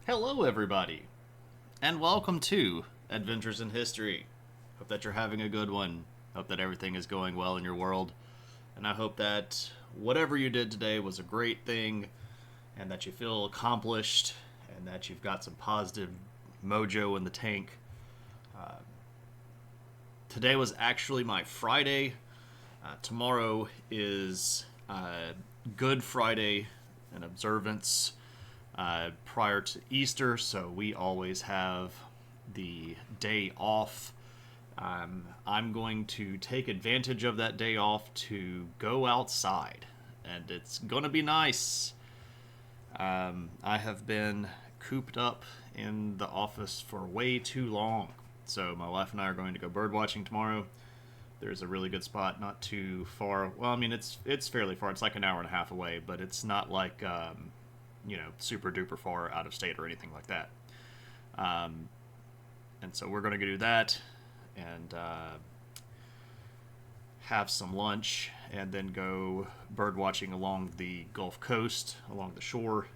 Hello, everybody, and welcome to Adventures in History. Hope that you're having a good one. Hope that everything is going well in your world. And I hope that whatever you did today was a great thing, and that you feel accomplished, and that you've got some positive mojo in the tank. Today was actually my Friday. Tomorrow is Good Friday, an observance prior to Easter, so we always have the day off. I'm going to take advantage of that day off to go outside, and it's going to be nice. I have been cooped up in the office for way too long, so my wife and I are going to go bird watching tomorrow. There's a really good spot not too far. Well, I mean, it's fairly far. It's like an hour and a half away, but it's not like super duper far out of state or anything like that. Um, and so we're going to go do that and have some lunch and then go bird watching along the Gulf Coast, along the shore.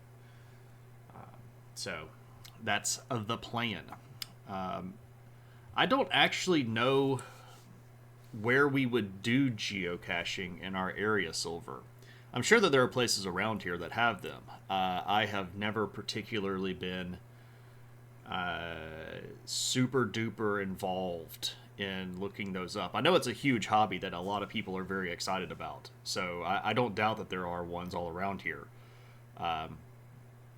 So that's the plan. Um, I don't actually know where we would do geocaching in our area, Silver. I'm sure that there are places around here that have them. I have never particularly been uh, super duper involved in looking those up. I know it's a huge hobby that a lot of people are very excited about, so I don't doubt that there are ones all around here. Um,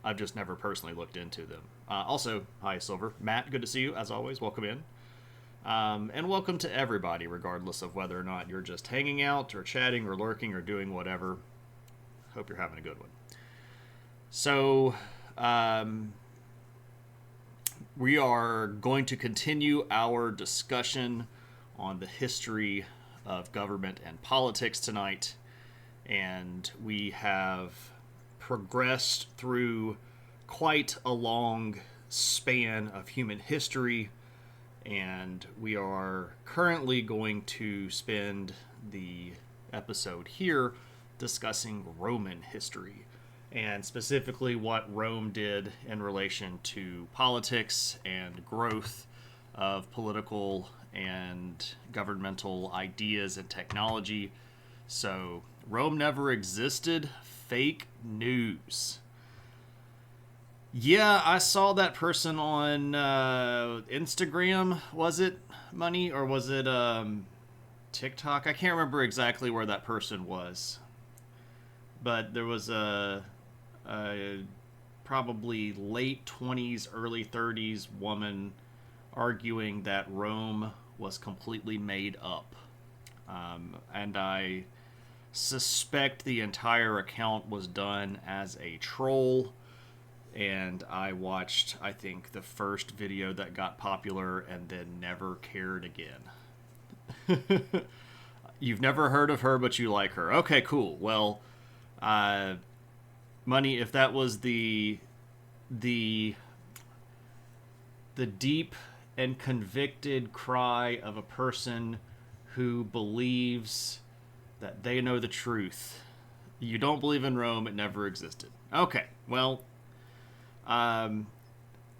I've just never personally looked into them. Also, hi Silver, Matt, good to see you as always. Welcome in. And welcome to everybody, regardless of whether or not you're just hanging out or chatting or lurking or doing whatever. Hope you're having a good one. So, we are going to continue our discussion on the history of government and politics tonight. And we have progressed through quite a long span of human history. And we are currently going to spend the episode here discussing Roman history, and specifically what Rome did in relation to politics and growth of political and governmental ideas and technology. So, Rome never existed. Fake news. Yeah, I saw that person on Instagram. Was it Money, or was it TikTok? I can't remember exactly where that person was, but there was a probably late 20s, early 30s woman arguing that Rome was completely made up. And I suspect the entire account was done as a troll. And I watched, I think, the first video that got popular and then never cared again. You've never heard of her, but you like her. Okay, cool. Well, uh, Money, if that was the the deep and convicted cry of a person who believes that they know the truth. You don't believe in Rome, it never existed. Okay, well,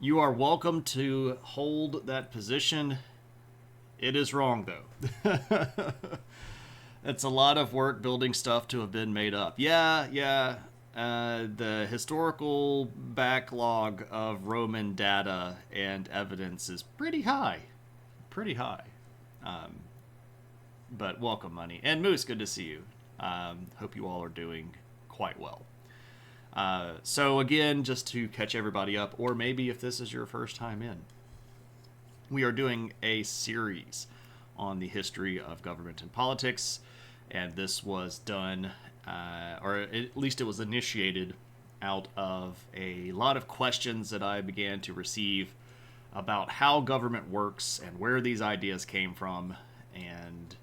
you are welcome to hold that position. It is wrong, though. It's a lot of work building stuff to have been made up. Yeah, yeah. The historical backlog of Roman data and evidence is pretty high. Pretty high. Um, but welcome, Money. And Moose, good to see you. Hope you all are doing quite well. So, again, just to catch everybody up, or maybe if this is your first time in, we are doing a series on the history of government and politics, and this was done, or at least it was initiated out of a lot of questions that I began to receive about how government works and where these ideas came from. And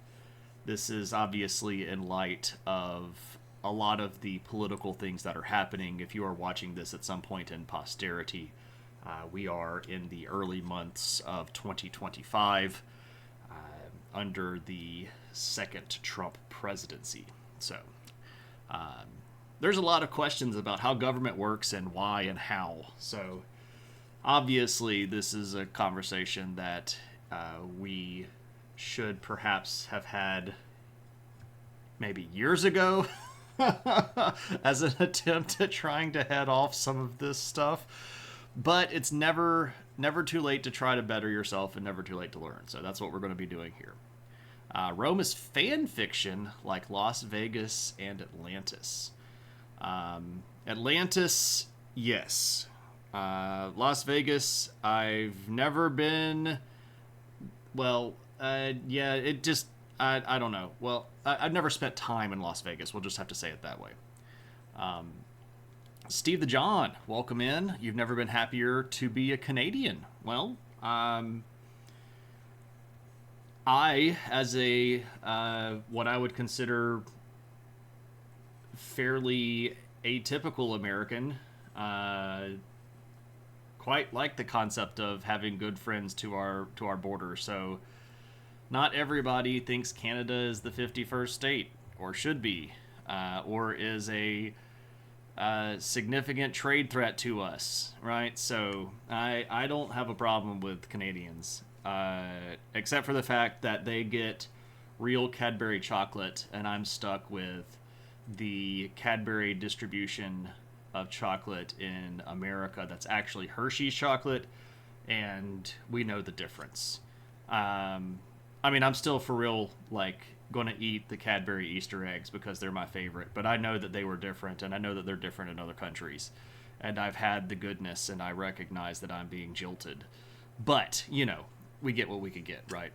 this is obviously in light of a lot of the political things that are happening. If you are watching this at some point in posterity, we are in the early months of 2025 under the second Trump presidency. So there's a lot of questions about how government works and why and how. So Obviously, this is a conversation that we should perhaps have had maybe years ago as an attempt at trying to head off some of this stuff. But it's never too late to try to better yourself and never too late to learn. So that's what we're going to be doing here. Rome is fan fiction like Las Vegas and Atlantis. Atlantis, yes. Las Vegas, I've never been. Well, yeah, it just. I don't know. Well, I've never spent time in Las Vegas. We'll just have to say it that way. Steve the John, welcome in. You've never been happier to be a Canadian. Well, I, as a what I would consider fairly atypical American, quite like the concept of having good friends to our border. So, not everybody thinks Canada is the 51st state, or should be, or is a significant trade threat to us, right? So I don't have a problem with Canadians, except for the fact that they get real Cadbury chocolate, and I'm stuck with the Cadbury distribution of chocolate in America that's actually Hershey's chocolate, and we know the difference. I mean, I'm still for real, like, going to eat the Cadbury Easter eggs because they're my favorite, but I know that they were different, and I know that they're different in other countries. And I've had the goodness, and I recognize that I'm being jilted. But, you know, we get what we could get, right?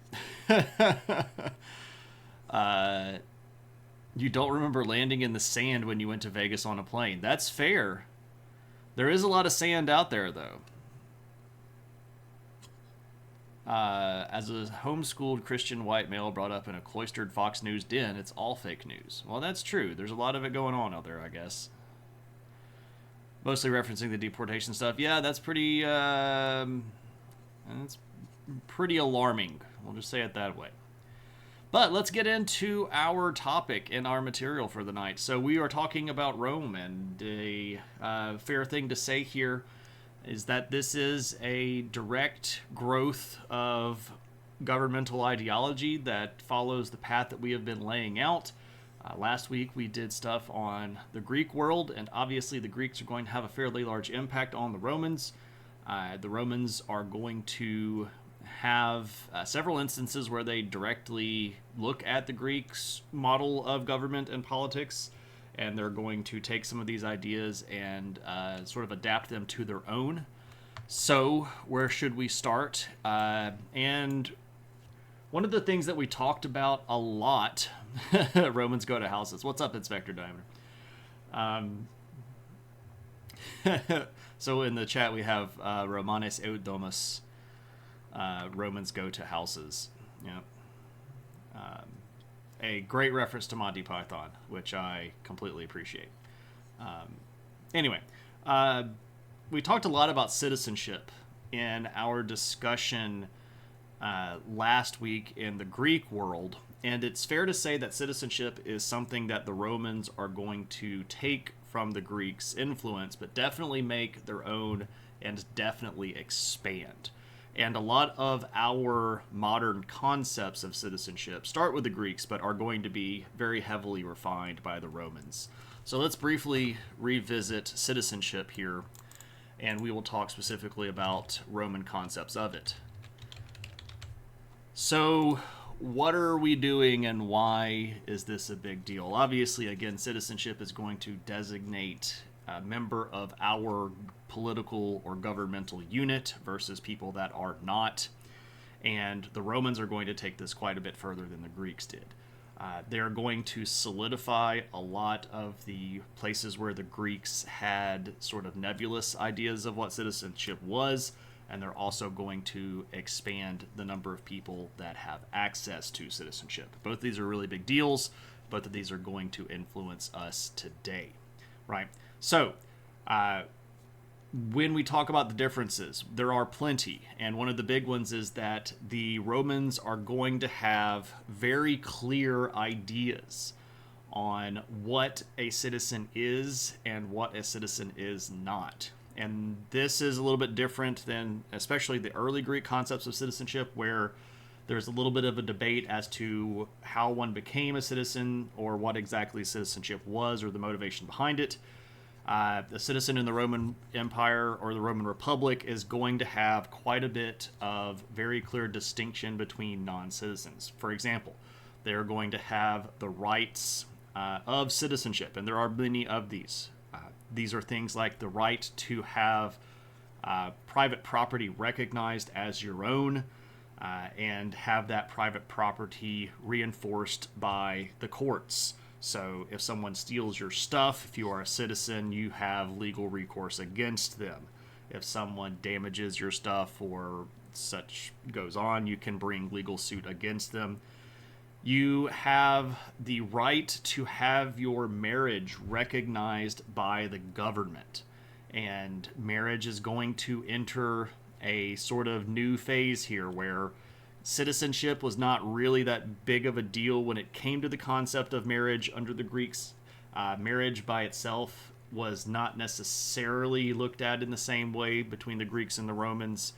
You don't remember landing in the sand when you went to Vegas on a plane. That's fair. There is a lot of sand out there, though. As a homeschooled Christian white male brought up in a cloistered Fox News den, it's all fake news. Well, that's true. There's a lot of it going on out there, I guess. Mostly referencing the deportation stuff. Yeah, that's pretty alarming. We'll just say it that way. But let's get into our topic and our material for the night. So we are talking about Rome, and a fair thing to say here is that this is a direct growth of governmental ideology that follows the path that we have been laying out. Last week we did stuff on the Greek world, and obviously the Greeks are going to have a fairly large impact on the Romans. The Romans are going to have several instances where they directly look at the Greeks' model of government and politics, and they're going to take some of these ideas and sort of adapt them to their own. So, where should we start? And one of the things that we talked about a lot, Romans go to houses. What's up, Inspector Diamond? So in the chat we have Romanes eut domus, Romans go to houses. Yeah. A great reference to Monty Python, which I completely appreciate. Anyway, we talked a lot about citizenship in our discussion last week in the Greek world, and it's fair to say that citizenship is something that the Romans are going to take from the Greeks' influence, but definitely make their own and definitely expand. And a lot of our modern concepts of citizenship start with the Greeks, but are going to be very heavily refined by the Romans. So let's briefly revisit citizenship here, and we will talk specifically about Roman concepts of it. So, what are we doing, and why is this a big deal? Obviously, again, citizenship is going to designate a member of our political or governmental unit versus people that are not. And the Romans are going to take this quite a bit further than the Greeks did. They're going to solidify a lot of the places where the Greeks had sort of nebulous ideas of what citizenship was, and they're also going to expand the number of people that have access to citizenship. Both of these are really big deals. Both of these are going to influence us today, right? So, when we talk about the differences, there are plenty. And one of the big ones is that the Romans are going to have very clear ideas on what a citizen is and what a citizen is not. And this is a little bit different than especially the early Greek concepts of citizenship, where there's a little bit of a debate as to how one became a citizen or what exactly citizenship was or the motivation behind it. A citizen in the Roman Empire or the Roman Republic is going to have quite a bit of very clear distinction between non-citizens. For example, they're going to have the rights of citizenship, and there are many of these. These are things like the right to have private property recognized as your own, and have that private property reinforced by the courts. So if someone steals your stuff, if you are a citizen, you have legal recourse against them. If someone damages your stuff or such goes on, you can bring legal suit against them. You have the right to have your marriage recognized by the government. And marriage is going to enter a sort of new phase here where citizenship was not really that big of a deal when it came to the concept of marriage under the Greeks. Marriage by itself was not necessarily looked at in the same way between the Greeks and the Romans.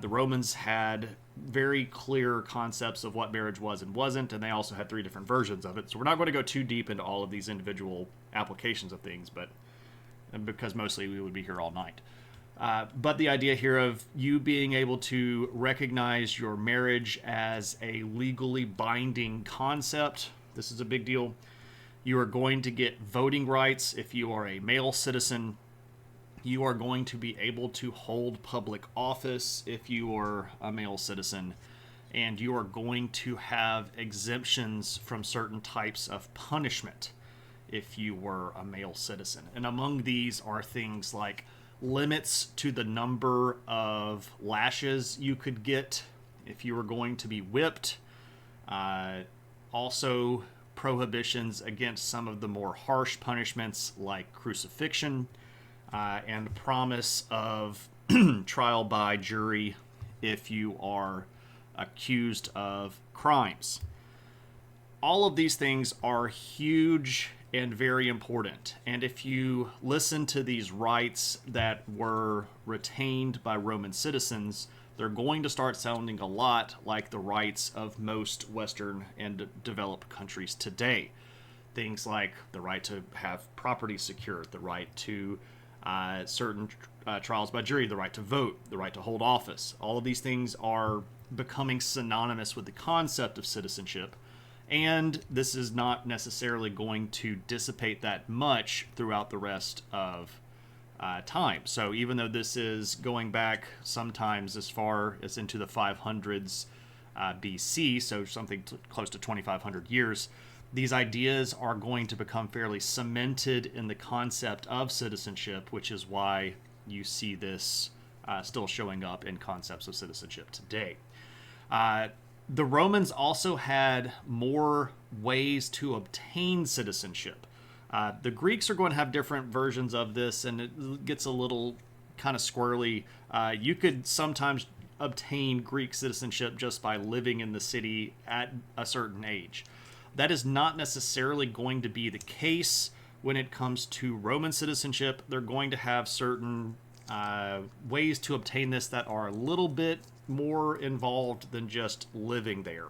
The Romans had very clear concepts of what marriage was and wasn't, and they also had 3 different versions of it. So we're not going to go too deep into all of these individual applications of things, but because mostly we would be here all night. But the idea here of you being able to recognize your marriage as a legally binding concept, this is a big deal. You are going to get voting rights if you are a male citizen. You are going to be able to hold public office if you are a male citizen. And you are going to have exemptions from certain types of punishment if you were a male citizen. And among these are things like limits to the number of lashes you could get if you were going to be whipped. Also, prohibitions against some of the more harsh punishments like crucifixion, and the promise of trial by jury if you are accused of crimes. All of these things are huge and very important. And if you listen to these rights that were retained by Roman citizens, they're going to start sounding a lot like the rights of most Western and developed countries today. Things like the right to have property secured, the right to certain trials by jury, the right to vote, the right to hold office. All of these things are becoming synonymous with the concept of citizenship. And this is not necessarily going to dissipate that much throughout the rest of time. So even though this is going back sometimes as far as into the 500s BC, so something close to 2,500 years, these ideas are going to become fairly cemented in the concept of citizenship, which is why you see this still showing up in concepts of citizenship today. The Romans also had more ways to obtain citizenship. The Greeks are going to have different versions of this, and it gets a little kind of squirrely. You could sometimes obtain Greek citizenship just by living in the city at a certain age. That is not necessarily going to be the case when it comes to Roman citizenship. They're going to have certain ways to obtain this that are a little bit more involved than just living there.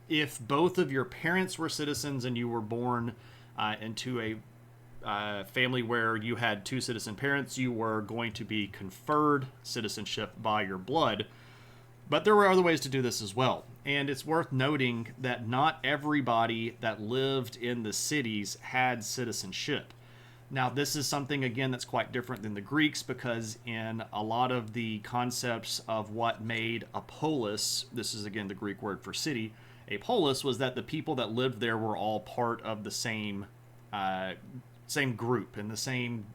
If both of your parents were citizens and you were born into a family where you had 2 citizen parents, you were going to be conferred citizenship by your blood. But there were other ways to do this as well. And it's worth noting that not everybody that lived in the cities had citizenship. Now, this is something, again, that's quite different than the Greeks, because in a lot of the concepts of what made a polis, this is, again, the Greek word for city, a polis was that the people that lived there were all part of the same group, and the same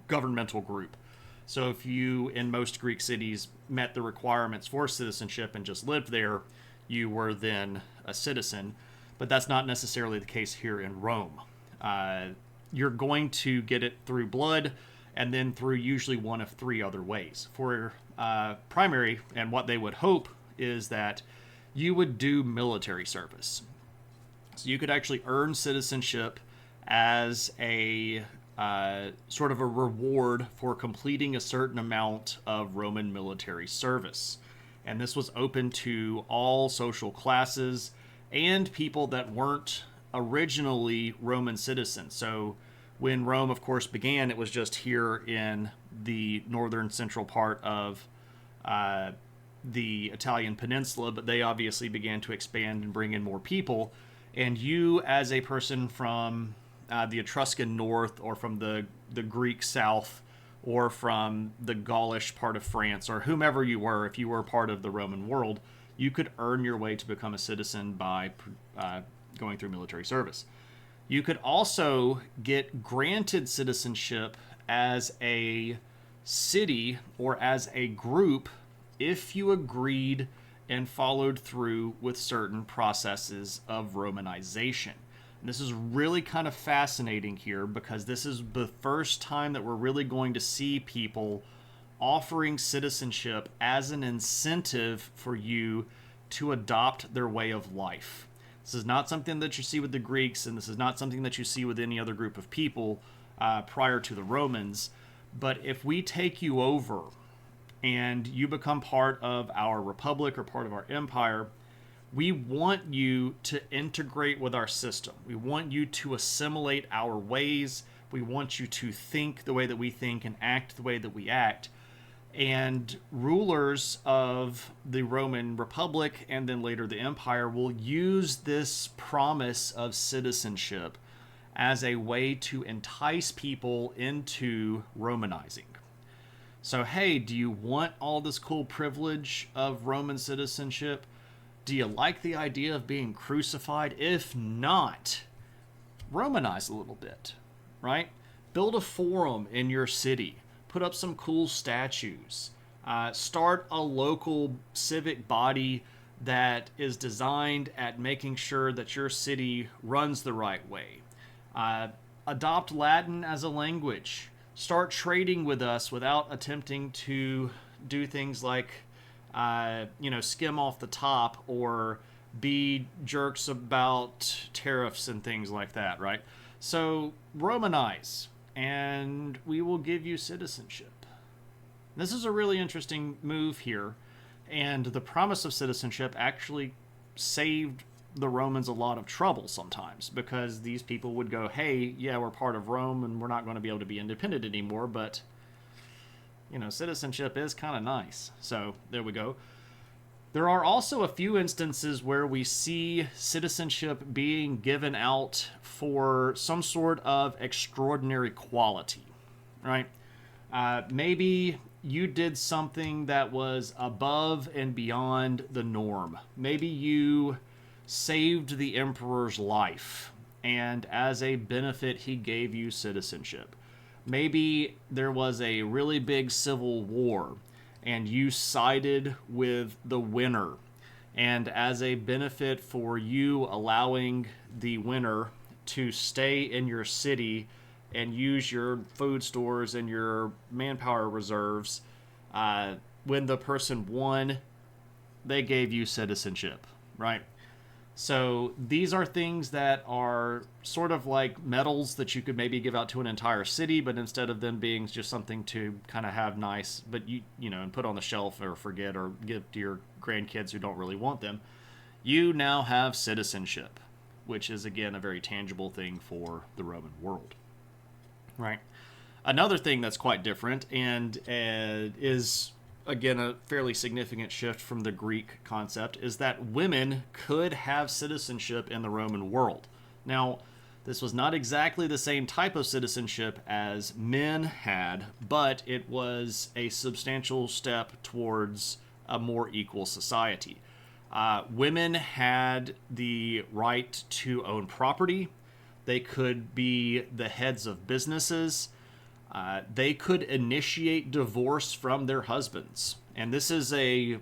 governmental group. So if you, in most Greek cities, met the requirements for citizenship and just lived there, you were then a citizen. But that's not necessarily the case here in Rome. You're going to get it through blood, and then through usually one of 3 other ways. For primary, and what they would hope is that you would do military service. So you could actually earn citizenship as a sort of a reward for completing a certain amount of Roman military service. And this was open to all social classes and people that weren't originally Roman citizens. So when Rome, of course, began, it was just here in the northern central part of the Italian peninsula, but they obviously began to expand and bring in more people. And you, as a person from the Etruscan north, or from the Greek south, or from the Gaulish part of France, or whomever you were, if you were part of the Roman world, you could earn your way to become a citizen by going through military service. You could also get granted citizenship as a city or as a group if you agreed and followed through with certain processes of Romanization. And this is really kind of fascinating here, because this is the first time that we're really going to see people offering citizenship as an incentive for you to adopt their way of life. This is not something that you see with the Greeks, and this is not something that you see with any other group of people prior to the Romans. But if we take you over and you become part of our republic or part of our empire, we want you to integrate with our system. We want you to assimilate our ways. We want you to think the way that we think and act the way that we act. And rulers of the Roman Republic, and then later the empire, will use this promise of citizenship as a way to entice people into Romanizing. So, hey, do you want all this cool privilege of Roman citizenship? Do you like the idea of being crucified? If not, Romanize a little bit, right? Build a forum in your city. Put up some cool statues. Start a local civic body that is designed at making sure that your city runs the right way. Adopt Latin as a language. Start trading with us without attempting to do things like skim off the top or be jerks about tariffs and things like that, right? So Romanize, and we will give you citizenship. This is a really interesting move here, and the promise of citizenship actually saved the Romans a lot of trouble sometimes, because these people would go, hey, yeah, we're part of Rome and we're not going to be able to be independent anymore, but citizenship is kind of nice. So there we go. There are also a few instances where we see citizenship being given out for some sort of extraordinary quality, right? Maybe you did something that was above and beyond the norm. Maybe you saved the emperor's life, and as a benefit, he gave you citizenship. Maybe there was a really big civil war and you sided with the winner. And as a benefit for you allowing the winner to stay in your city and use your food stores and your manpower reserves, when the person won, they gave you citizenship, right? So these are things that are sort of like medals that you could maybe give out to an entire city, but instead of them being just something to kind of have nice, but and put on the shelf or forget or give to your grandkids who don't really want them, you now have citizenship, which is again a very tangible thing for the Roman world, right? Another thing that's quite different and is again a fairly significant shift from the Greek concept is that women could have citizenship in the Roman world. Now, this was not exactly the same type of citizenship as men had, but it was a substantial step towards a more equal society. Women had the right to own property. They could be the heads of businesses. They could initiate divorce from their husbands. And this is a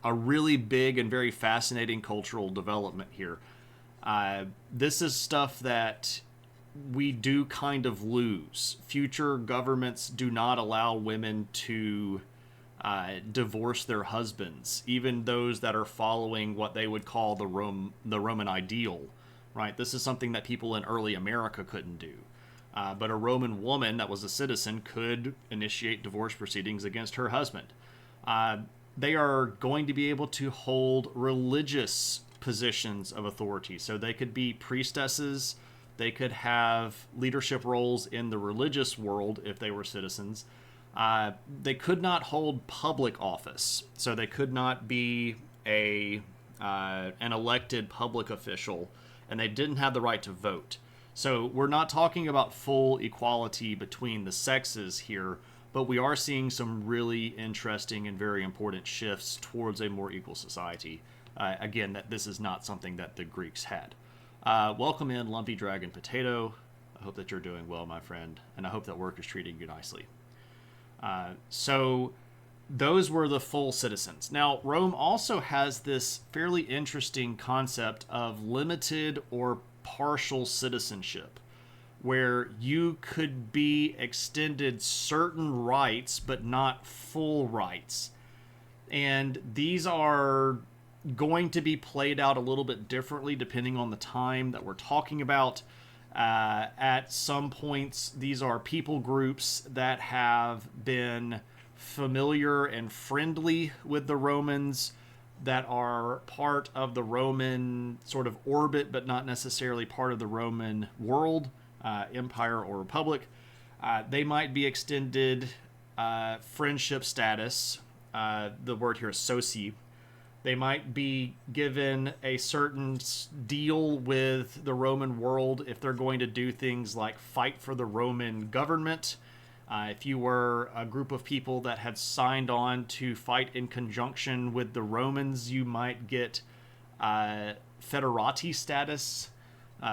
really big and very fascinating cultural development here. This is stuff that we do kind of lose. Future governments do not allow women to divorce their husbands, even those that are following what they would call the Roman ideal, right? This is something that people in early America couldn't do. But a Roman woman that was a citizen could initiate divorce proceedings against her husband. They are going to be able to hold religious positions of authority. So they could be priestesses, they could have leadership roles in the religious world if they were citizens. They could not hold public office, so they could not be an elected public official, and they didn't have the right to vote. So we're not talking about full equality between the sexes here, but we are seeing some really interesting and very important shifts towards a more equal society. Again, that this is not something that the Greeks had. Welcome in, Lumpy Dragon Potato. I hope that you're doing well, my friend, and I hope that work is treating you nicely. So those were the full citizens. Now, Rome also has this fairly interesting concept of limited or partial citizenship, where you could be extended certain rights but not full rights. And these are going to be played out a little bit differently depending on the time that we're talking about. At some points, these are people groups that have been familiar and friendly with the Romans, that are part of the Roman sort of orbit, but not necessarily part of the Roman world, empire or republic. They might be extended friendship status. The word here is soci. They might be given a certain deal with the Roman world if they're going to do things like fight for the Roman government. If you were a group of people that had signed on to fight in conjunction with the Romans, you might get federati status.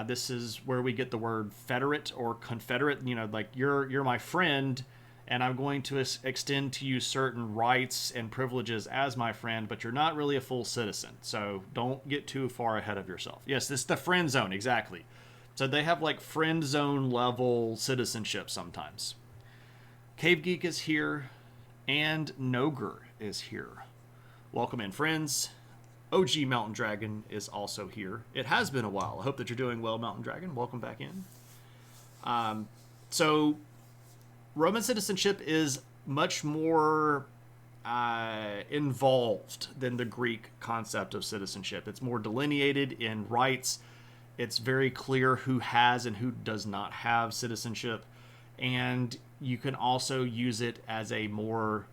This is where we get the word federate or confederate. You know, like you're my friend, and I'm going to extend to you certain rights and privileges as my friend, but you're not really a full citizen. So don't get too far ahead of yourself. Yes, this is the friend zone, exactly. So they have like friend zone level citizenship sometimes. Cave Geek is here, and Noger is here. Welcome in, friends. OG Mountain Dragon is also here. It has been a while. I hope that you're doing well, Mountain Dragon. Welcome back in. So Roman citizenship is much more involved than the Greek concept of citizenship. It's more delineated in rights. It's very clear who has and who does not have citizenship. And you can also use it as a more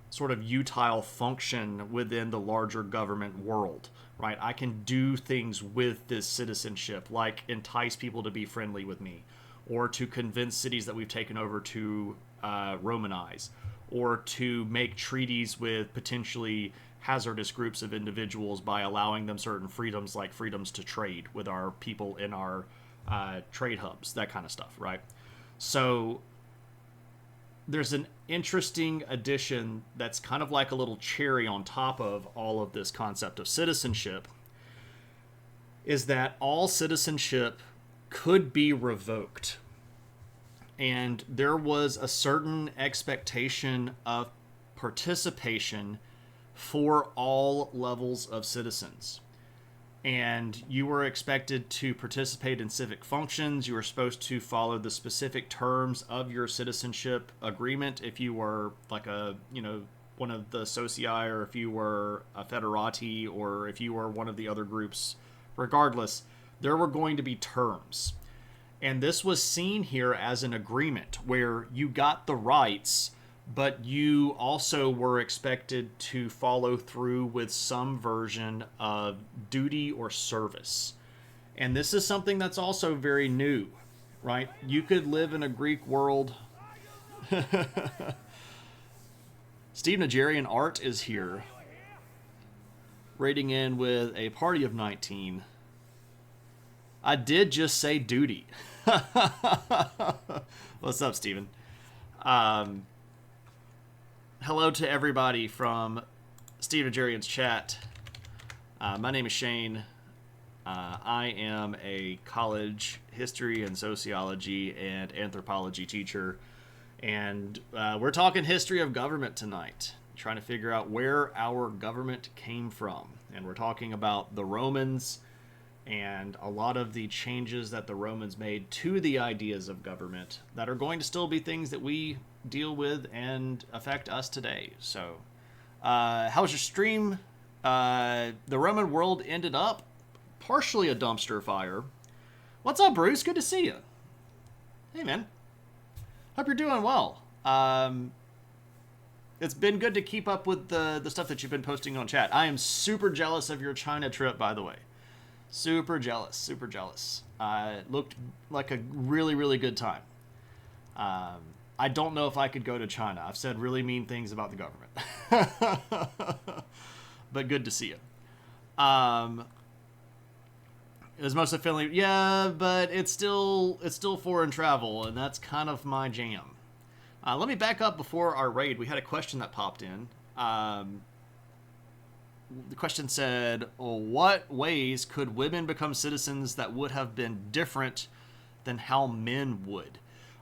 sort of utile function within the larger government world, right? I can do things with this citizenship, like entice people to be friendly with me, or to convince cities that we've taken over to Romanize, or to make treaties with potentially hazardous groups of individuals by allowing them certain freedoms, like freedoms to trade with our people in our trade hubs, that kind of stuff, right? So there's an interesting addition that's kind of like a little cherry on top of all of this concept of citizenship, is that all citizenship could be revoked. And there was a certain expectation of participation for all levels of citizens. And you were expected to participate in civic functions. You were supposed to follow the specific terms of your citizenship agreement if you were like one of the socii, or if you were a federati, or if you were one of the other groups. Regardless, there were going to be terms. And this was seen here as an agreement where you got the rights, but you also were expected to follow through with some version of duty or service. And this is something that's also very new, right? You could live in a Greek world. Steve Nigerian Art is here, raiding in with a party of 19. I did just say duty. What's up, Steven? Hello to everybody from Steve Nigerian's chat. My name is Shane. I am a college history and sociology and anthropology teacher. And we're talking history of government tonight, trying to figure out where our government came from. And we're talking about the Romans and a lot of the changes that the Romans made to the ideas of government that are going to still be things that we deal with and affect us today. So, how was your stream? The Roman world ended up partially a dumpster fire. What's up, Bruce? Good to see you. Hey, man. Hope you're doing well. It's been good to keep up with the stuff that you've been posting on chat. I am super jealous of your China trip, by the way. Super jealous, super jealous. It looked like a really, really good time. I don't know if I could go to China. I've said really mean things about the government. But good to see you. It was mostly friendly. Yeah, but it's still foreign travel, and that's kind of my jam. Let me back up before our raid. We had a question that popped in. The question said, what ways could women become citizens that would have been different than how men would?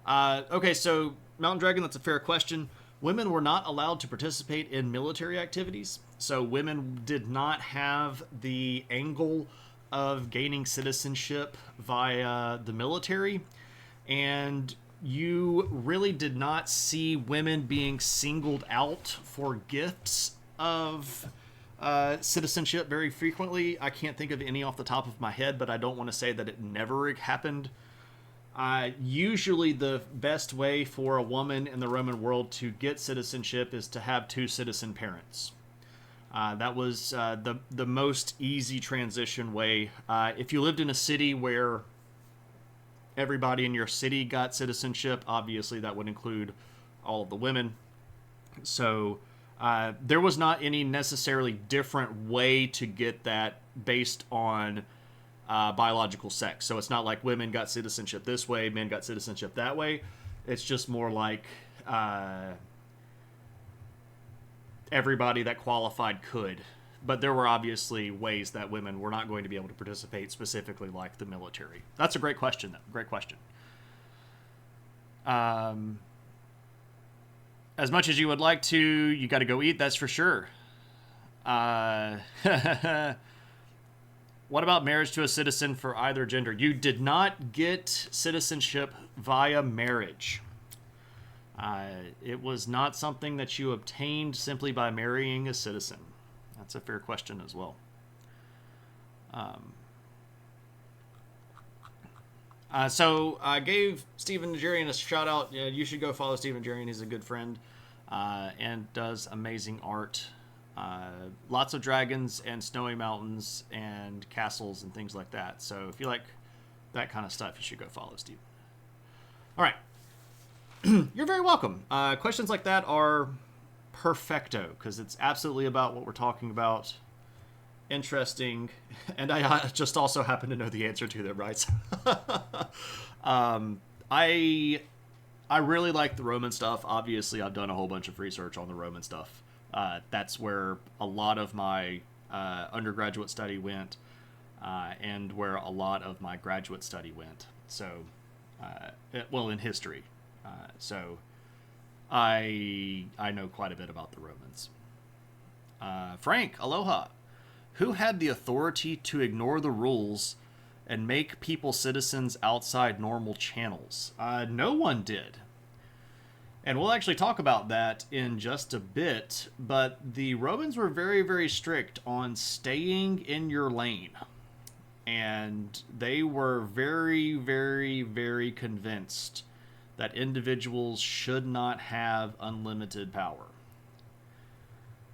Okay, so Mountain Dragon, that's a fair question. Women were not allowed to participate in military activities, so women did not have the angle of gaining citizenship via the military, and you really did not see women being singled out for gifts of citizenship very frequently. I can't think of any off the top of my head, but I don't want to say that it never happened. Usually the best way for a woman in the Roman world to get citizenship is to have two citizen parents. That was the most easy transition way. If you lived in a city where everybody in your city got citizenship, obviously that would include all of the women. So there was not any necessarily different way to get that based on biological sex. So it's not like women got citizenship this way, men got citizenship that way. It's just more like everybody that qualified could. But there were obviously ways that women were not going to be able to participate, specifically like the military. That's a great question, though. Great question. As much as you would like to, you got to go eat, that's for sure. What about marriage to a citizen for either gender? You did not get citizenship via marriage. It was not something that you obtained simply by marrying a citizen. That's a fair question as well. So I gave Stephen Nigerian a shout out. Yeah, you should go follow Stephen Nigerian. He's a good friend and does amazing art. Lots of dragons and snowy mountains and castles and things like that. So if you like that kind of stuff, you should go follow Steve. All right. You're very welcome. Questions like that are perfecto because it's absolutely about what we're talking about. Interesting. And I just also happen to know the answer to them, right? I really like the Roman stuff. Obviously, I've done a whole bunch of research on the Roman stuff. That's where a lot of my undergraduate study went, and where a lot of my graduate study went. So, in history. So, I know quite a bit about the Romans. Frank, aloha. Who had the authority to ignore the rules and make people citizens outside normal channels? No one did. And we'll actually talk about that in just a bit, but the Romans were very, very strict on staying in your lane. And they were very, very, very convinced that individuals should not have unlimited power.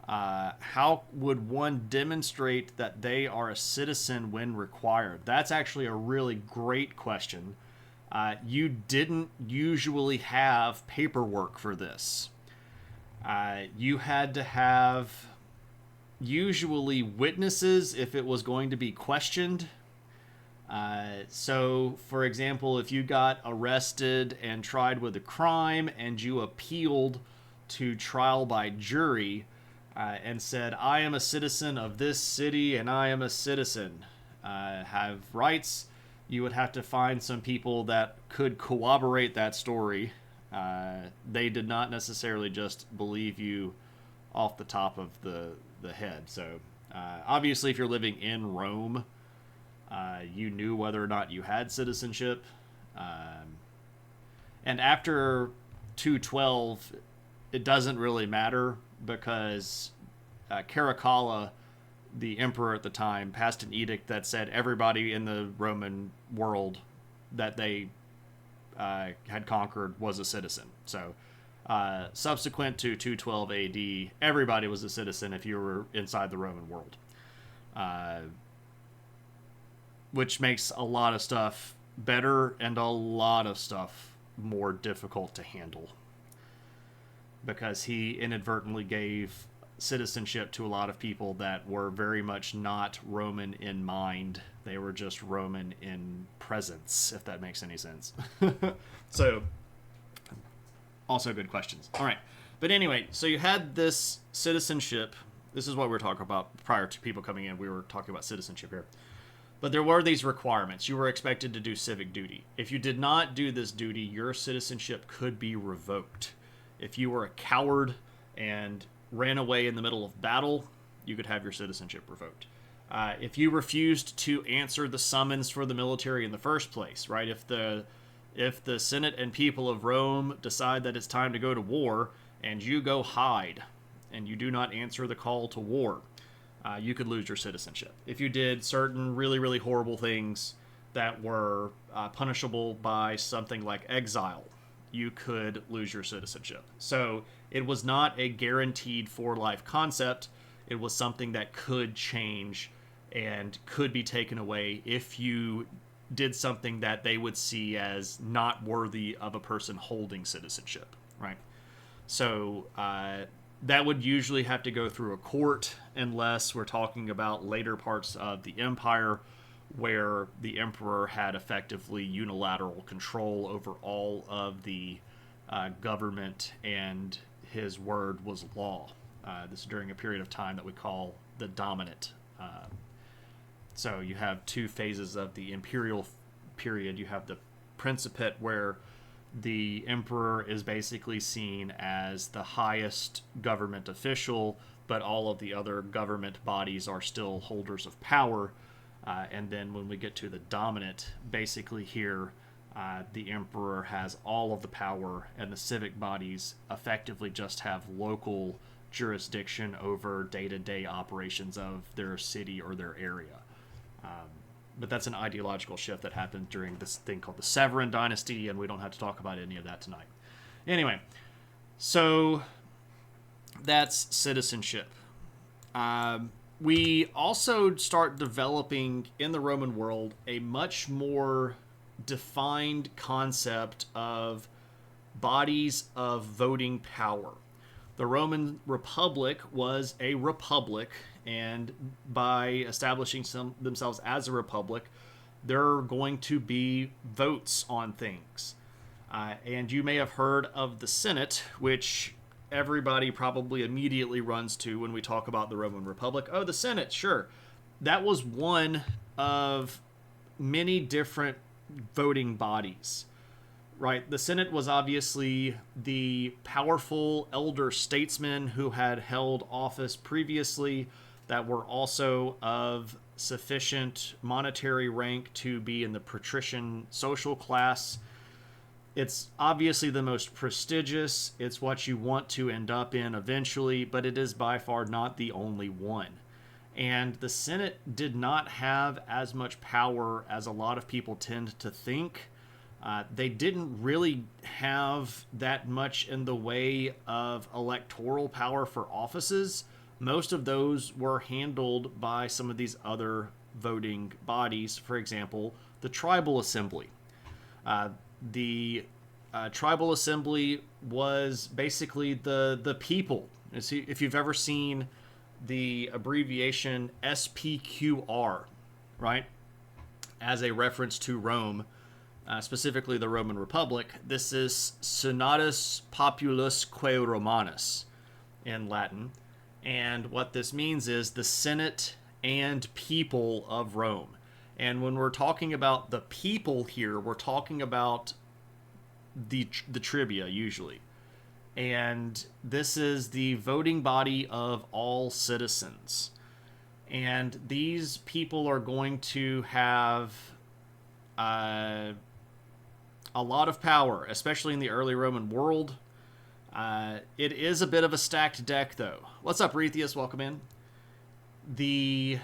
How would one demonstrate that they are a citizen when required? That's actually a really great question. You didn't usually have paperwork for this. You had to have usually witnesses if it was going to be questioned. So, for example, if you got arrested and tried with a crime and you appealed to trial by jury and said, I am a citizen of this city and I am a citizen, have rights, you would have to find some people that could corroborate that story. They did not necessarily just believe you off the top of the head. So, obviously, if you're living in Rome, You knew whether or not you had citizenship. Um, and after 212, it doesn't really matter because Caracalla, the emperor at the time, passed an edict that said everybody in the Roman world that they had conquered was a citizen. So, subsequent to 212 AD, everybody was a citizen if you were inside the Roman world, which makes a lot of stuff better and a lot of stuff more difficult to handle because he inadvertently gave citizenship to a lot of people that were very much not Roman in mind. They were just Roman in presence, if that makes any sense. So, also good questions. All right. But anyway, so you had this citizenship. This is what we were talking about prior to people coming in. We were talking about citizenship here. But there were these requirements. You were expected to do civic duty. If you did not do this duty, your citizenship could be revoked. If you were a coward and ran away in the middle of battle, you could have your citizenship revoked. If you refused to answer the summons for the military in the first place, right? If the Senate and people of Rome decide that it's time to go to war and you go hide and you do not answer the call to war, you could lose your citizenship. If you did certain really, really horrible things that were punishable by something like exile, you could lose your citizenship. So it was not a guaranteed for life concept. It was something that could change and could be taken away if you did something that they would see as not worthy of a person holding citizenship, right? So that would usually have to go through a court unless we're talking about later parts of the empire where the emperor had effectively unilateral control over all of the government and his word was law. This is during a period of time that we call the Dominate. So you have two phases of the imperial period. You have the Principate, where the emperor is basically seen as the highest government official, but all of the other government bodies are still holders of power. And then when we get to the Dominate, basically here, the emperor has all of the power, and the civic bodies effectively just have local jurisdiction over day-to-day operations of their city or their area. But that's an ideological shift that happened during this thing called the Severan dynasty, and we don't have to talk about any of that tonight. Anyway, so that's citizenship. We also start developing in the Roman world a much more defined concept of bodies of voting power. The Roman Republic was a republic, and by establishing themselves as a republic, there are going to be votes on things. And you may have heard of the Senate, which everybody probably immediately runs to when we talk about the Roman Republic. Oh, the Senate, sure. That was one of many different voting bodies. Right, the Senate was obviously the powerful elder statesmen who had held office previously that were also of sufficient monetary rank to be in the patrician social class. It's obviously the most prestigious. It's what you want to end up in eventually, but it is by far not the only one. And the Senate did not have as much power as a lot of people tend to think. They didn't really have that much in the way of electoral power for offices. Most of those were handled by some of these other voting bodies. For example, the Tribal Assembly. The Tribal Assembly was basically the people. If you've ever seen the abbreviation SPQR, right, as a reference to Rome, specifically the Roman Republic, this is Senatus Populusque Romanus in Latin. And what this means is the Senate and people of Rome. And when we're talking about the people here, we're talking about the tribia usually. And this is the voting body of all citizens. And these people are going to have uh, a lot of power, especially in the early Roman world. It is a bit of a stacked deck, though. What's up, Rethius? Welcome in. The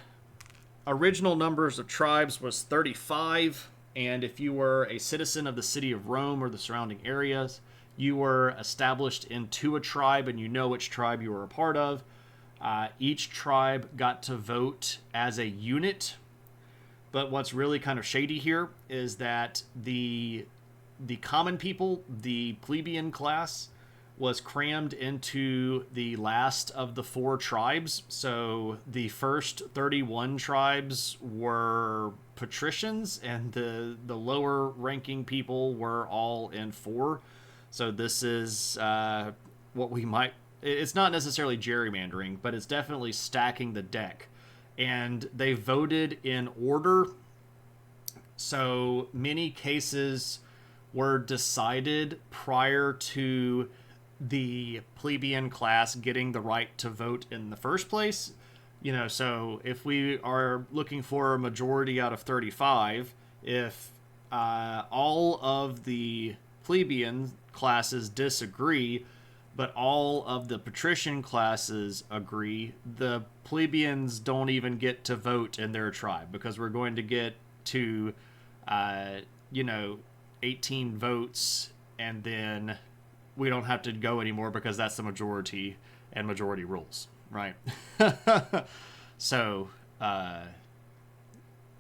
original numbers of tribes was 35, and if you were a citizen of the city of Rome or the surrounding areas, you were established into a tribe, and you know which tribe you were a part of. Each tribe got to vote as a unit, but what's really kind of shady here is that the common people, the plebeian class, was crammed into the last of the 4 tribes. So the first 31 tribes were patricians, and the lower ranking people were all in 4. So this is what we might... It's not necessarily gerrymandering, but it's definitely stacking the deck. And they voted in order. So many cases were decided prior to the plebeian class getting the right to vote in the first place. You know, so if we are looking for a majority out of 35, if all of the plebeian classes disagree, but all of the patrician classes agree, the plebeians don't even get to vote in their tribe, because we're going to get to, 18 votes, and then we don't have to go anymore because that's the majority, and majority rules, right? So,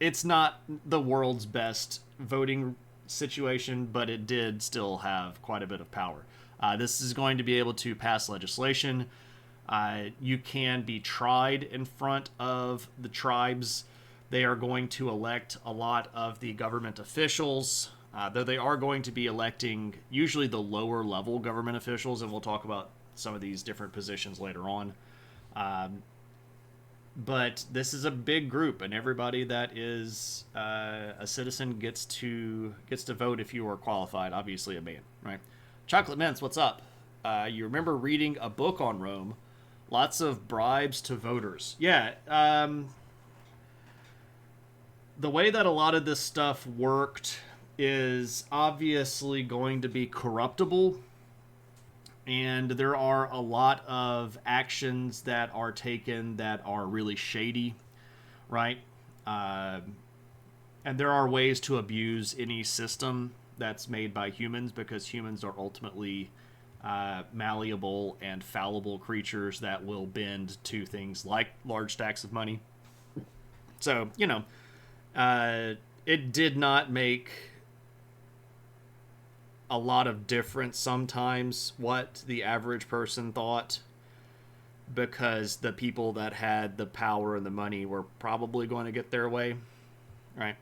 it's not the world's best voting situation, but it did still have quite a bit of power. This is going to be able to pass legislation. You can be tried in front of the tribes. They are going to elect a lot of the government officials, though they are going to be electing usually the lower level government officials, and we'll talk about some of these different positions later on. But this is a big group, and everybody that is a citizen gets to vote if you are qualified. Obviously, a man, right? Chocolate Mints, what's up? You remember reading a book on Rome? Lots of bribes to voters. Yeah. The way that a lot of this stuff worked is obviously going to be corruptible, and there are a lot of actions that are taken that are really shady, right? And there are ways to abuse any system that's made by humans, because humans are ultimately malleable and fallible creatures that will bend to things like large stacks of money. So, it did not make a lot of difference sometimes what the average person thought, because the people that had the power and the money were probably going to get their way, right?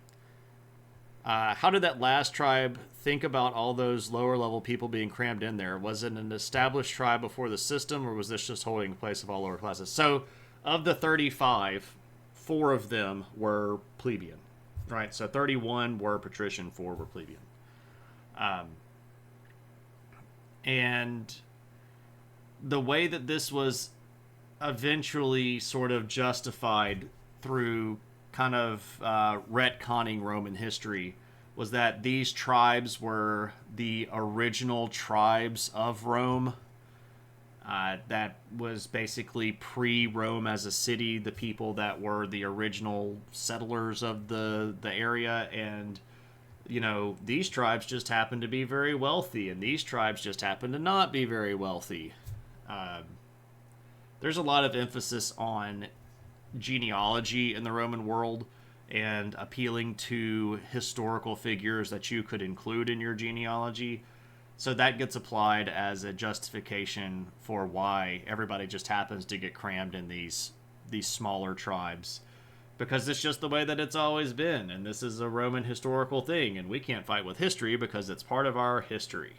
How did that last tribe think about all those lower level people being crammed in there? Was it an established tribe before the system, or was this just holding the place of all lower classes? So, of the 35, 4 of them were plebeian, right? So 31 were patrician, 4 were plebeian. And the way that this was eventually sort of justified through kind of retconning Roman history was that these tribes were the original tribes of Rome. That was basically pre-Rome as a city, the people that were the original settlers of the area, and these tribes just happen to be very wealthy, and these tribes just happen to not be very wealthy. There's a lot of emphasis on genealogy in the Roman world, and appealing to historical figures that you could include in your genealogy. So that gets applied as a justification for why everybody just happens to get crammed in these smaller tribes. Because it's just the way that it's always been, and this is a Roman historical thing, and we can't fight with history because it's part of our history.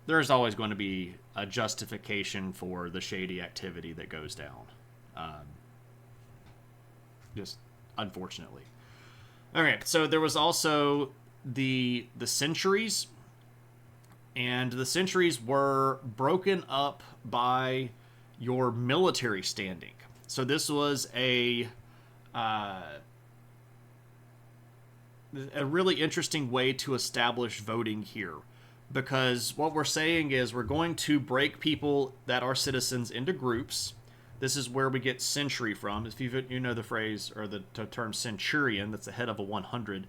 There's always going to be a justification for the shady activity that goes down. Just unfortunately. Okay, so there was also the centuries, and the centuries were broken up by your military standing. So this was a really interesting way to establish voting here, because what we're saying is we're going to break people that are citizens into groups. This is where we get century from. If you know the phrase or the term centurion, that's the head of a 100.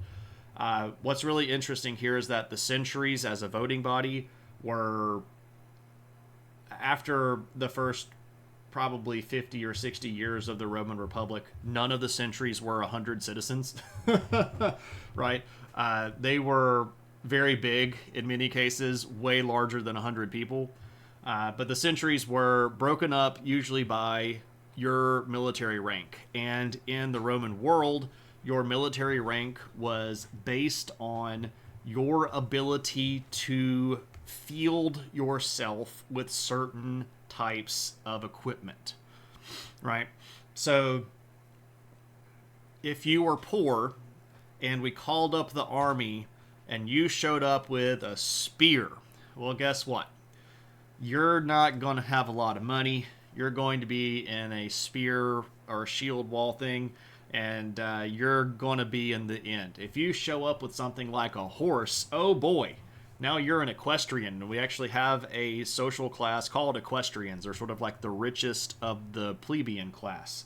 What's really interesting here is that the centuries as a voting body were, after the first probably 50 or 60 years of the Roman Republic, none of the centuries were 100 citizens, right? They were very big in many cases, way larger than 100 people. But the centuries were broken up usually by your military rank. And in the Roman world, your military rank was based on your ability to field yourself with certain types of equipment, right? So if you were poor and we called up the army and you showed up with a spear, well, guess what? You're not going to have a lot of money. You're going to be in a spear or a shield wall thing, and you're going to be in the end. If you show up with something like a horse, oh boy, now you're an equestrian. We actually have a social class called equestrians. They're sort of like the richest of the plebeian class.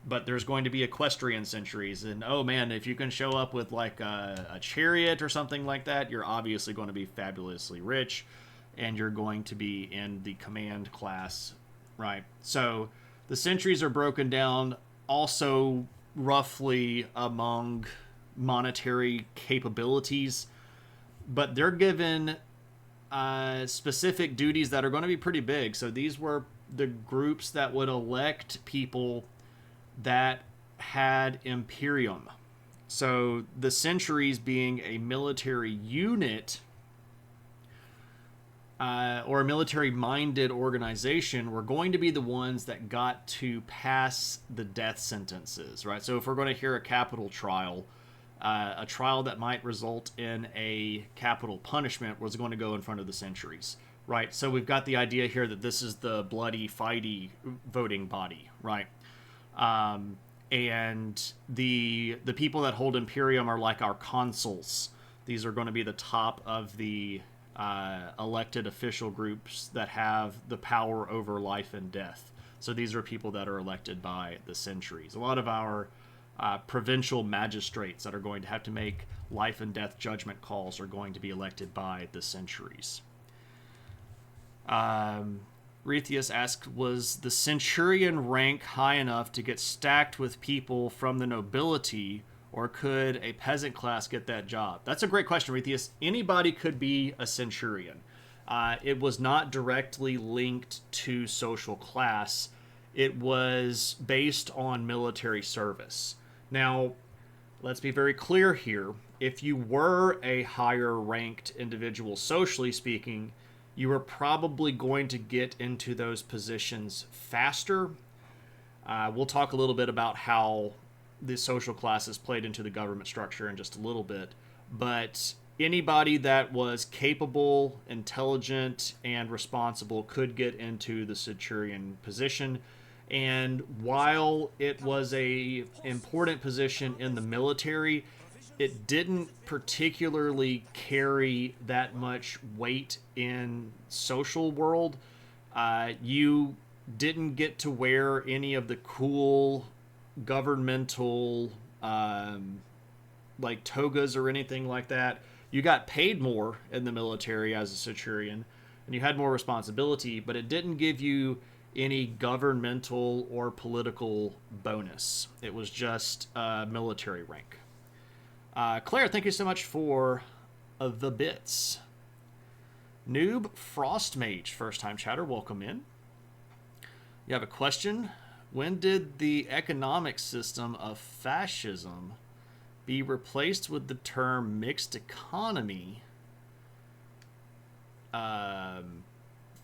But there's going to be equestrian centuries. And oh man, if you can show up with like a chariot or something like that, you're obviously going to be fabulously rich. And you're going to be in the command class, right? So the centuries are broken down also roughly among monetary capabilities, but they're given specific duties that are going to be pretty big. So these were the groups that would elect people that had imperium. So the centuries being a military unit or a military-minded organization were going to be the ones that got to pass the death sentences, right? So if we're going to hear a capital trial, a trial that might result in a capital punishment was going to go in front of the centuries, right? So we've got the idea here that this is the bloody, fighty voting body, right? And the people that hold imperium are like our consuls. These are going to be the top of the elected official groups that have the power over life and death. So these are people that are elected by the centuries. A lot of our provincial magistrates that are going to have to make life and death judgment calls are going to be elected by the centuries. Rethius asked, was the centurion rank high enough to get stacked with people from the nobility, or could a peasant class get that job? That's a great question, Rethius. Anybody could be a centurion. It was not directly linked to social class. It was based on military service. Now, let's be very clear here. If you were a higher ranked individual, socially speaking, you were probably going to get into those positions faster. We'll talk a little bit about how the social classes played into the government structure in just a little bit. But anybody that was capable, intelligent, and responsible could get into the centurion position. And while it was a important position in the military, it didn't particularly carry that much weight in social world. You didn't get to wear any of the cool governmental like togas or anything like that. You got paid more in the military as a centurion, and you had more responsibility, but it didn't give you any governmental or political bonus. It was just military rank. Claire, thank you so much for the bits. Noob Frostmage, first time chatter, welcome in. You have a question? When did the economic system of fascism be replaced with the term mixed economy?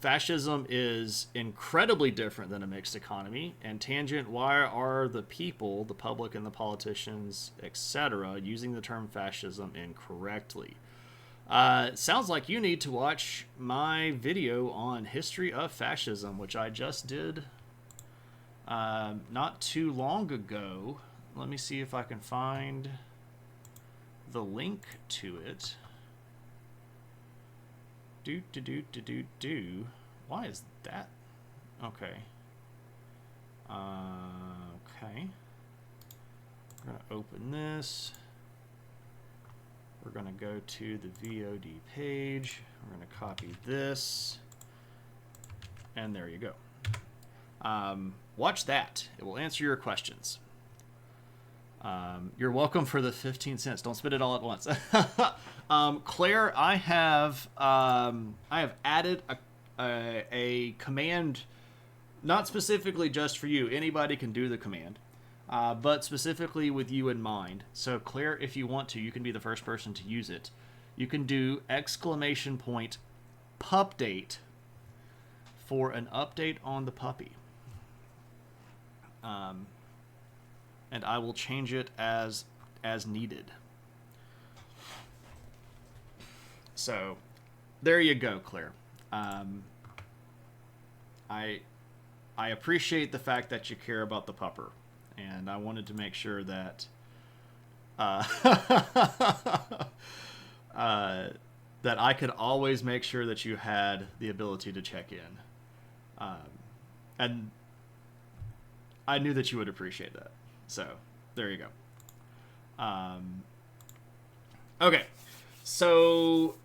Fascism is incredibly different than a mixed economy. And Tangent, why are the people, the public and the politicians, etc., using the term fascism incorrectly? Sounds like you need to watch my video on history of fascism, which I just did not too long ago. Let me see if I can find the link to it. Do. Why is that? Okay. Okay. We're going to open this. We're going to go to the VOD page. We're going to copy this. And there you go. Watch that. It will answer your questions. You're welcome for the 15 cents. Don't spend it all at once. Claire, I have added a command, not specifically just for you. Anybody can do the command, but specifically with you in mind. So Claire, if you want to, you can be the first person to use it. You can do !pupdate for an update on the puppy. And I will change it as needed. So, there you go, Claire. I appreciate the fact that you care about the pupper, and I wanted to make sure that that I could always make sure that you had the ability to check in, and I knew that you would appreciate that. So, there you go. Okay, so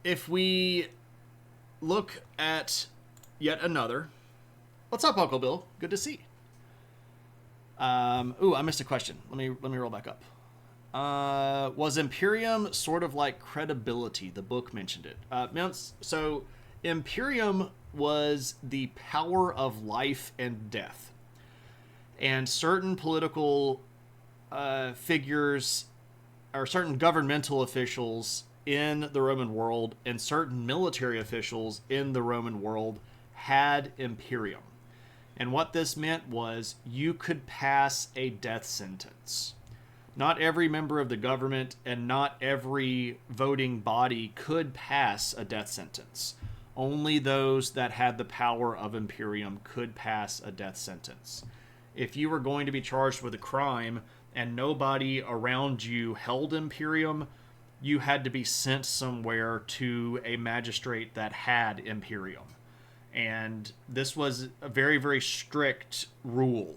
if we look at yet another... What's up, Uncle Bill? Good to see. Ooh, I missed a question. Let me roll back up. Was Imperium sort of like credibility? The book mentioned it. So Imperium was the power of life and death. And certain political figures or certain governmental officials in the Roman world and certain military officials in the Roman world had Imperium. And what this meant was you could pass a death sentence. Not every member of the government and not every voting body could pass a death sentence. Only those that had the power of Imperium could pass a death sentence. If you were going to be charged with a crime and nobody around you held Imperium, you had to be sent somewhere to a magistrate that had Imperium. And this was a very, very strict rule.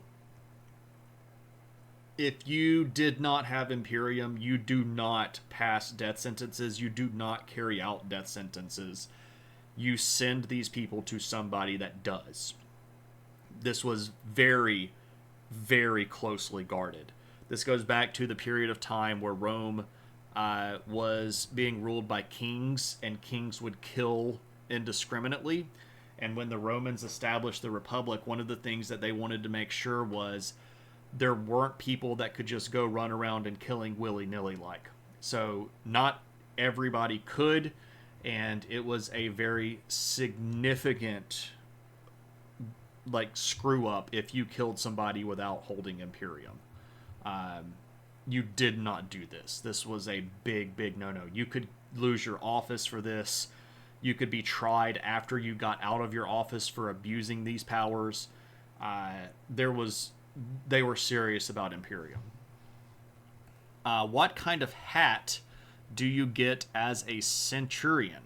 If you did not have Imperium, you do not pass death sentences. You do not carry out death sentences. You send these people to somebody that does. This was very, very closely guarded. This goes back to the period of time where Rome was being ruled by kings, and kings would kill indiscriminately. And when the Romans established the Republic, one of the things that they wanted to make sure was there weren't people that could just go run around and killing willy-nilly like. So not everybody could, and it was a very significant screw up if you killed somebody without holding Imperium. You did not do this. This was a big, big no-no. You could lose your office for this. You could be tried after you got out of your office for abusing these powers. They were serious about Imperium. What kind of hat do you get as a centurion?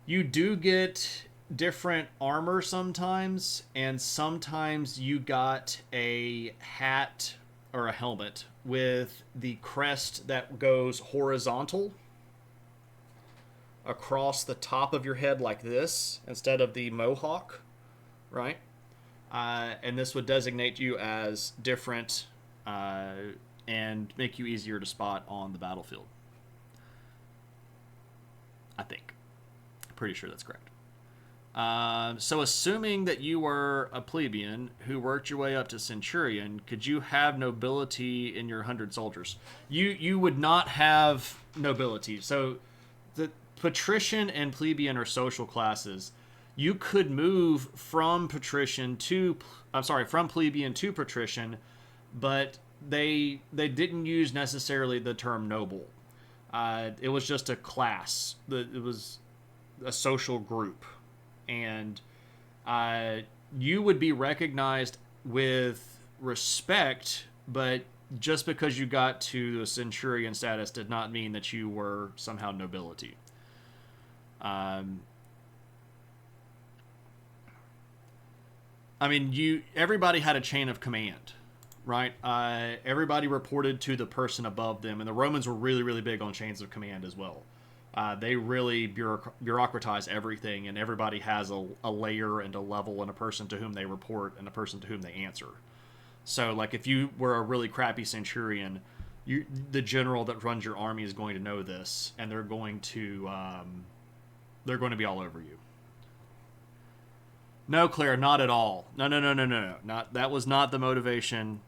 You do get different armor sometimes, and sometimes you got a hat or a helmet with the crest that goes horizontal across the top of your head like this instead of the mohawk, right? And this would designate you as different and make you easier to spot on the battlefield. I think. Pretty sure that's correct. So assuming that you were a plebeian who worked your way up to centurion, could you have nobility in your 100 soldiers? You would not have nobility. So the patrician and plebeian are social classes. You could move from plebeian to patrician, but they didn't use necessarily the term noble. It was just a class. It was a social group. And you would be recognized with respect, but just because you got to the centurion status did not mean that you were somehow nobility. I mean, everybody had a chain of command, right? Everybody reported to the person above them, and the Romans were really, really big on chains of command as well. They really bureaucratize everything, and everybody has a layer and a level and a person to whom they report and a person to whom they answer. So, like, if you were a really crappy centurion, the general that runs your army is going to know this, and they're going to be all over you. No, Claire, not at all. No. Not that was not the motivation,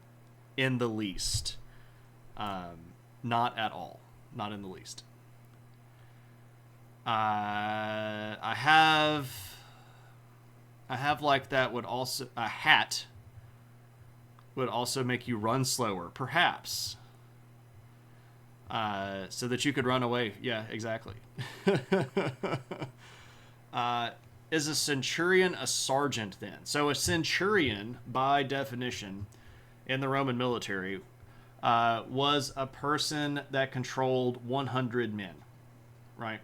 in the least. Not at all. Not in the least. I have like that would also a hat would also make you run slower, perhaps. So that you could run away. Yeah, exactly. Is a centurion a sergeant then? So a centurion, by definition, in the Roman military, was a person that controlled 100 men, right?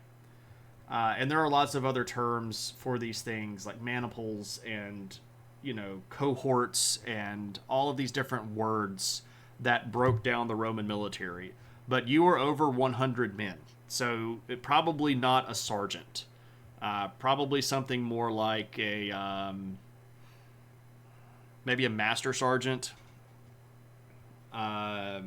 And there are lots of other terms for these things, like maniples and, cohorts and all of these different words that broke down the Roman military. But you were over 100 men, so probably not a sergeant. Probably something more like maybe a master sergeant. I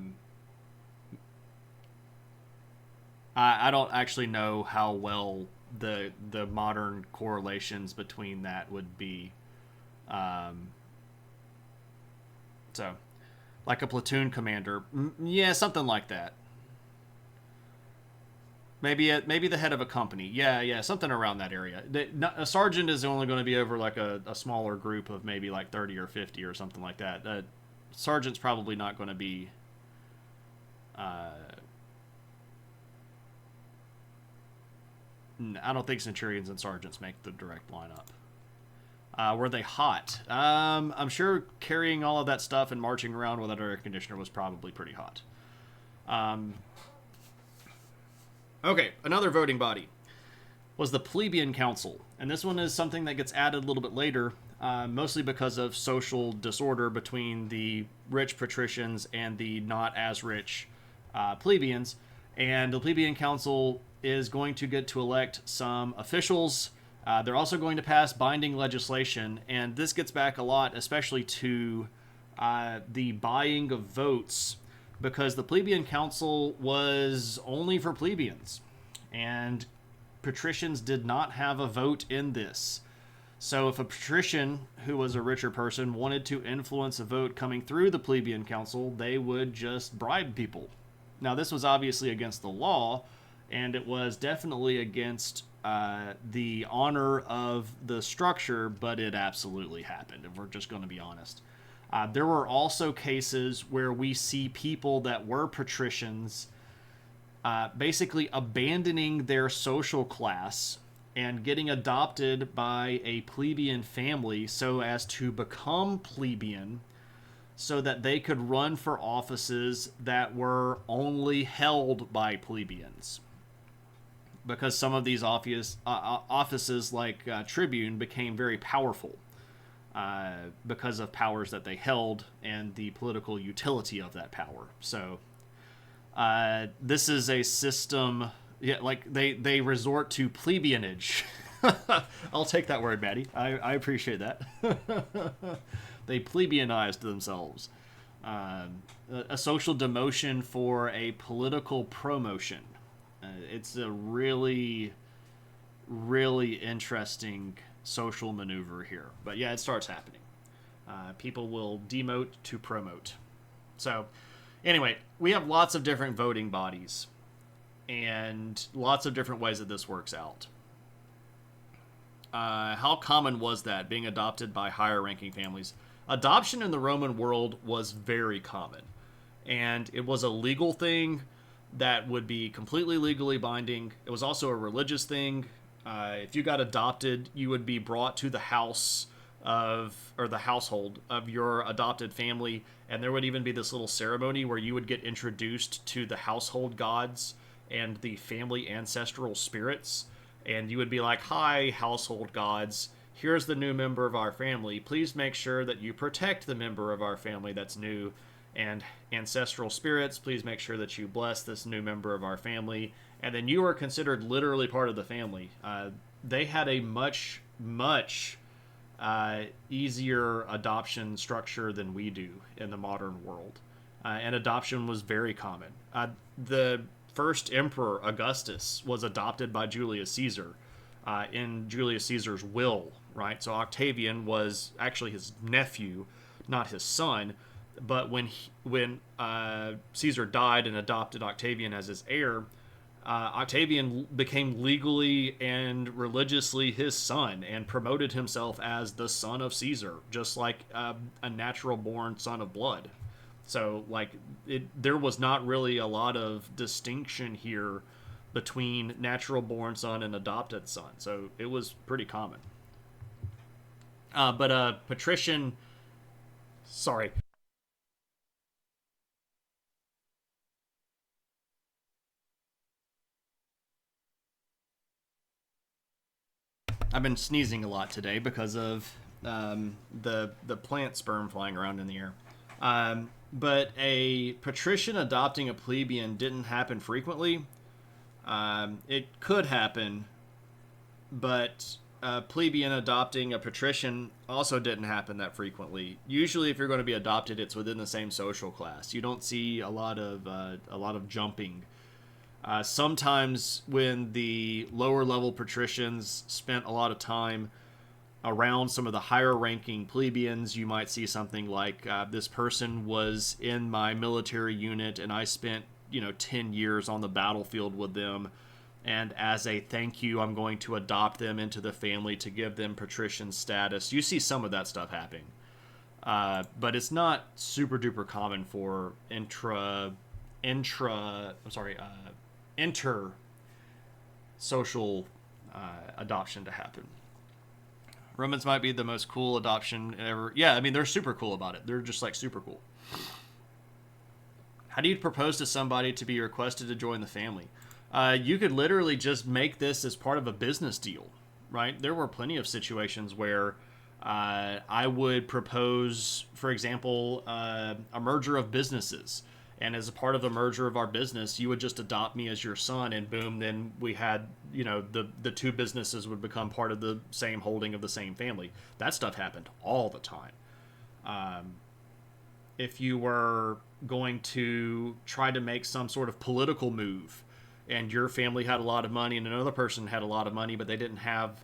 don't actually know how well the modern correlations between that would be. So, like a platoon commander, yeah, something like that. Maybe the head of a company. Yeah, something around that area. A sergeant is only going to be over like a smaller group of maybe like 30 or 50 or something like that. Sergeant's probably not going to be... I don't think centurions and sergeants make the direct lineup. Were they hot? I'm sure carrying all of that stuff and marching around without an air conditioner was probably pretty hot. Okay, another voting body was the plebeian council. And this one is something that gets added a little bit later, mostly because of social disorder between the rich patricians and the not as rich plebeians. And the plebeian council is going to get to elect some officials. They're also going to pass binding legislation. And this gets back a lot, especially to the buying of votes, because the plebeian council was only for plebeians, and patricians did not have a vote in this. So if a patrician who was a richer person wanted to influence a vote coming through the plebeian council, they would just bribe people. Now, this was obviously against the law, and it was definitely against the honor of the structure, but it absolutely happened, if we're just going to be honest. There were also cases where we see people that were patricians basically abandoning their social class and getting adopted by a plebeian family so as to become plebeian, so that they could run for offices that were only held by plebeians. Because some of these offices like tribune became very powerful. Because of powers that they held and the political utility of that power. So this is a system, like they resort to plebeianage. I'll take that word, Maddie. I appreciate that. They plebeianized themselves. A social demotion for a political promotion. It's a really, really interesting social maneuver here. But yeah, it starts happening. People will demote to promote. So anyway, we have lots of different voting bodies and lots of different ways that this works out. How common was that, being adopted by higher ranking families? Adoption in the Roman world was very common, and it was a legal thing that would be completely legally binding. It was also a religious thing. If you got adopted, you would be brought to the house or the household of your adopted family, and there would even be this little ceremony where you would get introduced to the household gods and the family ancestral spirits, and you would be like, "Hi, household gods. Here's the new member of our family. Please make sure that you protect the member of our family that's new. And ancestral spirits, please make sure that you bless this new member of our family." And then you are considered literally part of the family. They had a much easier adoption structure than we do in the modern world. And adoption was very common. The first emperor, Augustus, was adopted by Julius Caesar in Julius Caesar's will, right? So Octavian was actually his nephew, not his son. But when Caesar died and adopted Octavian as his heir, Octavian became legally and religiously his son and promoted himself as the son of Caesar, just like a natural-born son of blood. So, like, there was not really a lot of distinction here between natural-born son and adopted son. So it was pretty common. But patrician, sorry. I've been sneezing a lot today because of the plant sperm flying around in the air. But a patrician adopting a plebeian didn't happen frequently. It could happen, but a plebeian adopting a patrician also didn't happen that frequently. Usually, if you're going to be adopted, it's within the same social class. You don't see a lot of jumping. Sometimes when the lower level patricians spent a lot of time around some of the higher ranking plebeians, you might see something like this person was in my military unit and I spent 10 years on the battlefield with them, and as a thank you I'm going to adopt them into the family to give them patrician status. You see some of that stuff happening, but it's not super duper common for inter social adoption to happen. Romans might be the most cool adoption ever. Yeah, I mean, they're super cool about it. They're just like super cool. How do you propose to somebody to be requested to join the family? You could literally just make this as part of a business deal, right? There were plenty of situations where I would propose, for example, a merger of businesses. And as a part of the merger of our business, you would just adopt me as your son, and boom, then we had, the two businesses would become part of the same holding of the same family. That stuff happened all the time. If you were going to try to make some sort of political move, and your family had a lot of money and another person had a lot of money, but they didn't have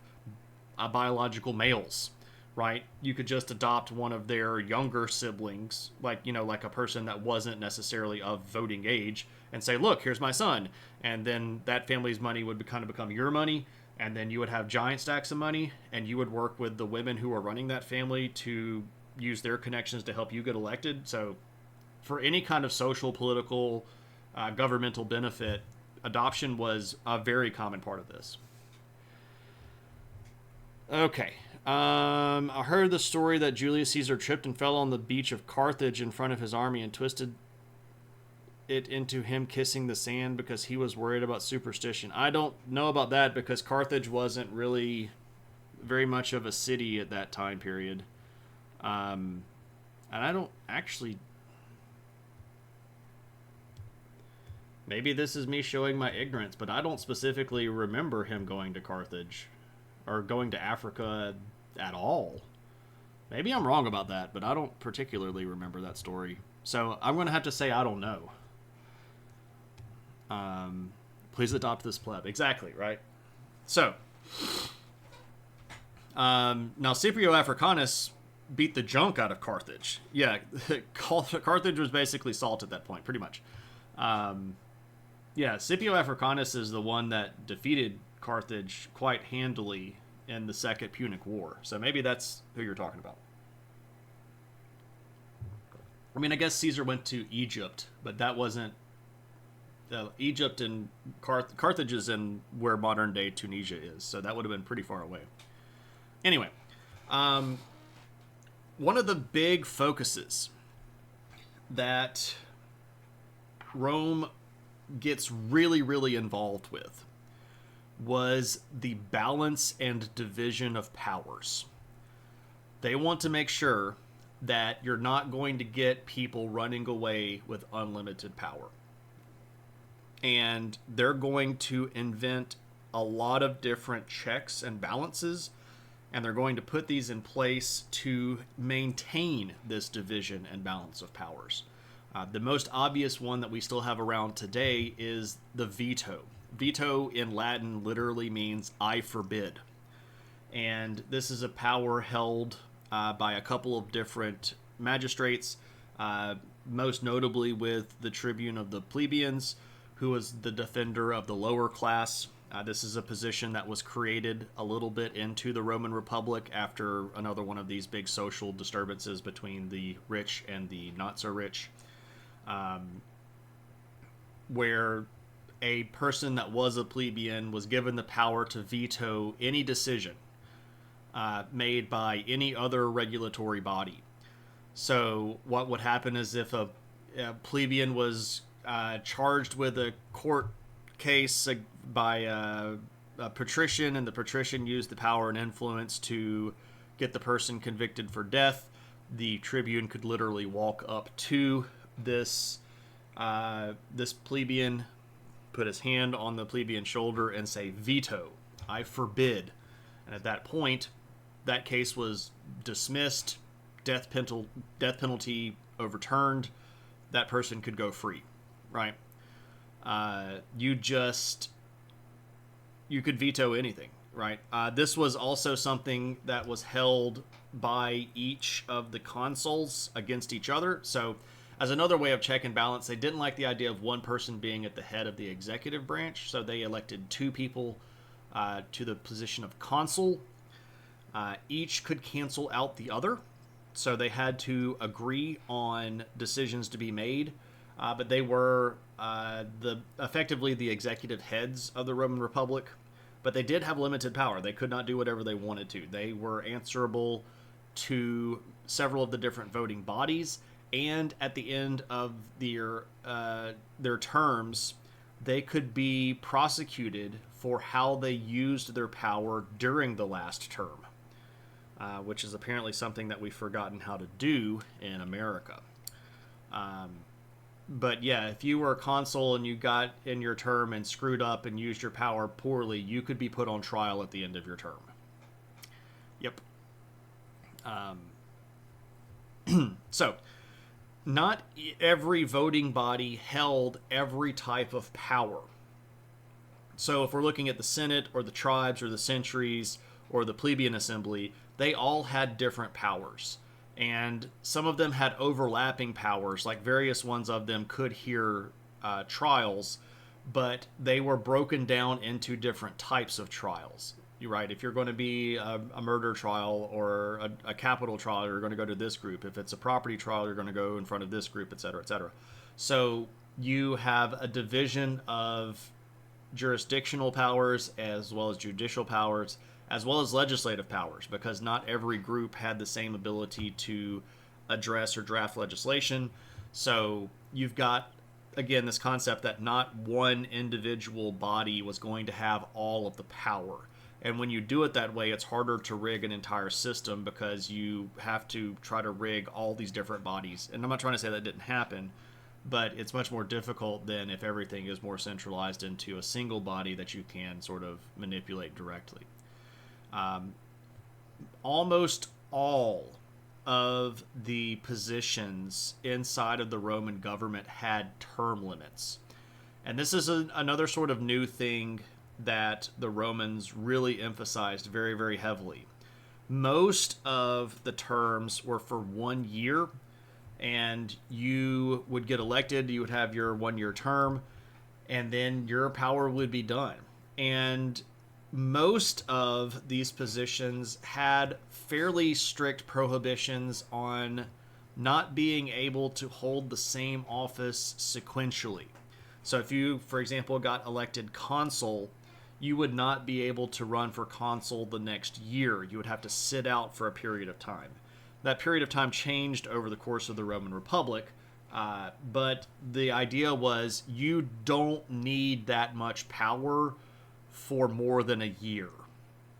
biological males, right? You could just adopt one of their younger siblings, like a person that wasn't necessarily of voting age, and say, "Look, here's my son," and then that family's money would kind of become your money, and then you would have giant stacks of money, and you would work with the women who are running that family to use their connections to help you get elected. So, for any kind of social, political, governmental benefit, adoption was a very common part of this. Okay. I heard the story that Julius Caesar tripped and fell on the beach of Carthage in front of his army and twisted it into him kissing the sand because he was worried about superstition. I don't know about that because Carthage wasn't really very much of a city at that time period. And I don't actually... Maybe this is me showing my ignorance, but I don't specifically remember him going to Carthage or going to Africa at all. Maybe I'm wrong about that, but I don't particularly remember that story. So I'm going to have to say I don't know. Please adopt this pleb. Exactly, right? So, now Scipio Africanus beat the junk out of Carthage. Yeah, Carthage was basically salt at that point, pretty much. Yeah, Scipio Africanus is the one that defeated Carthage quite handily in the Second Punic War. So maybe that's who you're talking about. I mean, I guess Caesar went to Egypt, but that wasn't... Egypt and Carthage is in where modern-day Tunisia is, so that would have been pretty far away. Anyway, one of the big focuses that Rome gets really, really involved with was the balance and division of powers. They want to make sure that you're not going to get people running away with unlimited power. And they're going to invent a lot of different checks and balances, and they're going to put these in place to maintain this division and balance of powers. The most obvious one that we still have around today is the veto. Veto in Latin literally means I forbid. And this is a power held by a couple of different magistrates, most notably with the tribune of the plebeians, who was the defender of the lower class. This is a position that was created a little bit into the Roman Republic after another one of these big social disturbances between the rich and the not so rich, where a person that was a plebeian was given the power to veto any decision made by any other regulatory body. So what would happen is if a plebeian was charged with a court case by a patrician, and the patrician used the power and influence to get the person convicted for death, the tribune could literally walk up to this plebeian, put his hand on the plebeian's shoulder, and say, "Veto, I forbid." And at that point, that case was dismissed, death penalty overturned, that person could go free, right? You could veto anything, right? This was also something that was held by each of the consuls against each other. So as another way of check and balance, they didn't like the idea of one person being at the head of the executive branch, so they elected two people to the position of consul. Each could cancel out the other, so they had to agree on decisions to be made, but they were effectively the executive heads of the Roman Republic, but they did have limited power. They could not do whatever they wanted to. They were answerable to several of the different voting bodies, and at the end of their terms, they could be prosecuted for how they used their power during the last term, which is apparently something that we've forgotten how to do in America. But yeah, if you were a consul and you got in your term and screwed up and used your power poorly, you could be put on trial at the end of your term. Yep. So, not every voting body held every type of power. So if we're looking at the Senate or the tribes or the centuries or the plebeian assembly, they all had different powers. And some of them had overlapping powers, like various ones of them could hear trials, but they were broken down into different types of trials. You're right. If you're going to be a murder trial or a capital trial, you're going to go to this group. If it's a property trial, you're going to go in front of this group, et cetera, et cetera. So you have a division of jurisdictional powers as well as judicial powers, as well as legislative powers, because not every group had the same ability to address or draft legislation. So you've got, again, this concept that not one individual body was going to have all of the power. And when you do it that way, it's harder to rig an entire system because you have to try to rig all these different bodies. And I'm not trying to say that didn't happen, but it's much more difficult than if everything is more centralized into a single body that you can sort of manipulate directly. Almost all of the positions inside of the Roman government had term limits. And this is another sort of new thing that the Romans really emphasized very, very heavily. Most of the terms were for 1 year, and you would get elected, you would have your 1-year term, and then your power would be done. And most of these positions had fairly strict prohibitions on not being able to hold the same office sequentially. So if you, for example, got elected consul, you would not be able to run for consul the next year. You would have to sit out for a period of time. That period of time changed over the course of the Roman Republic, but the idea was you don't need that much power for more than a year.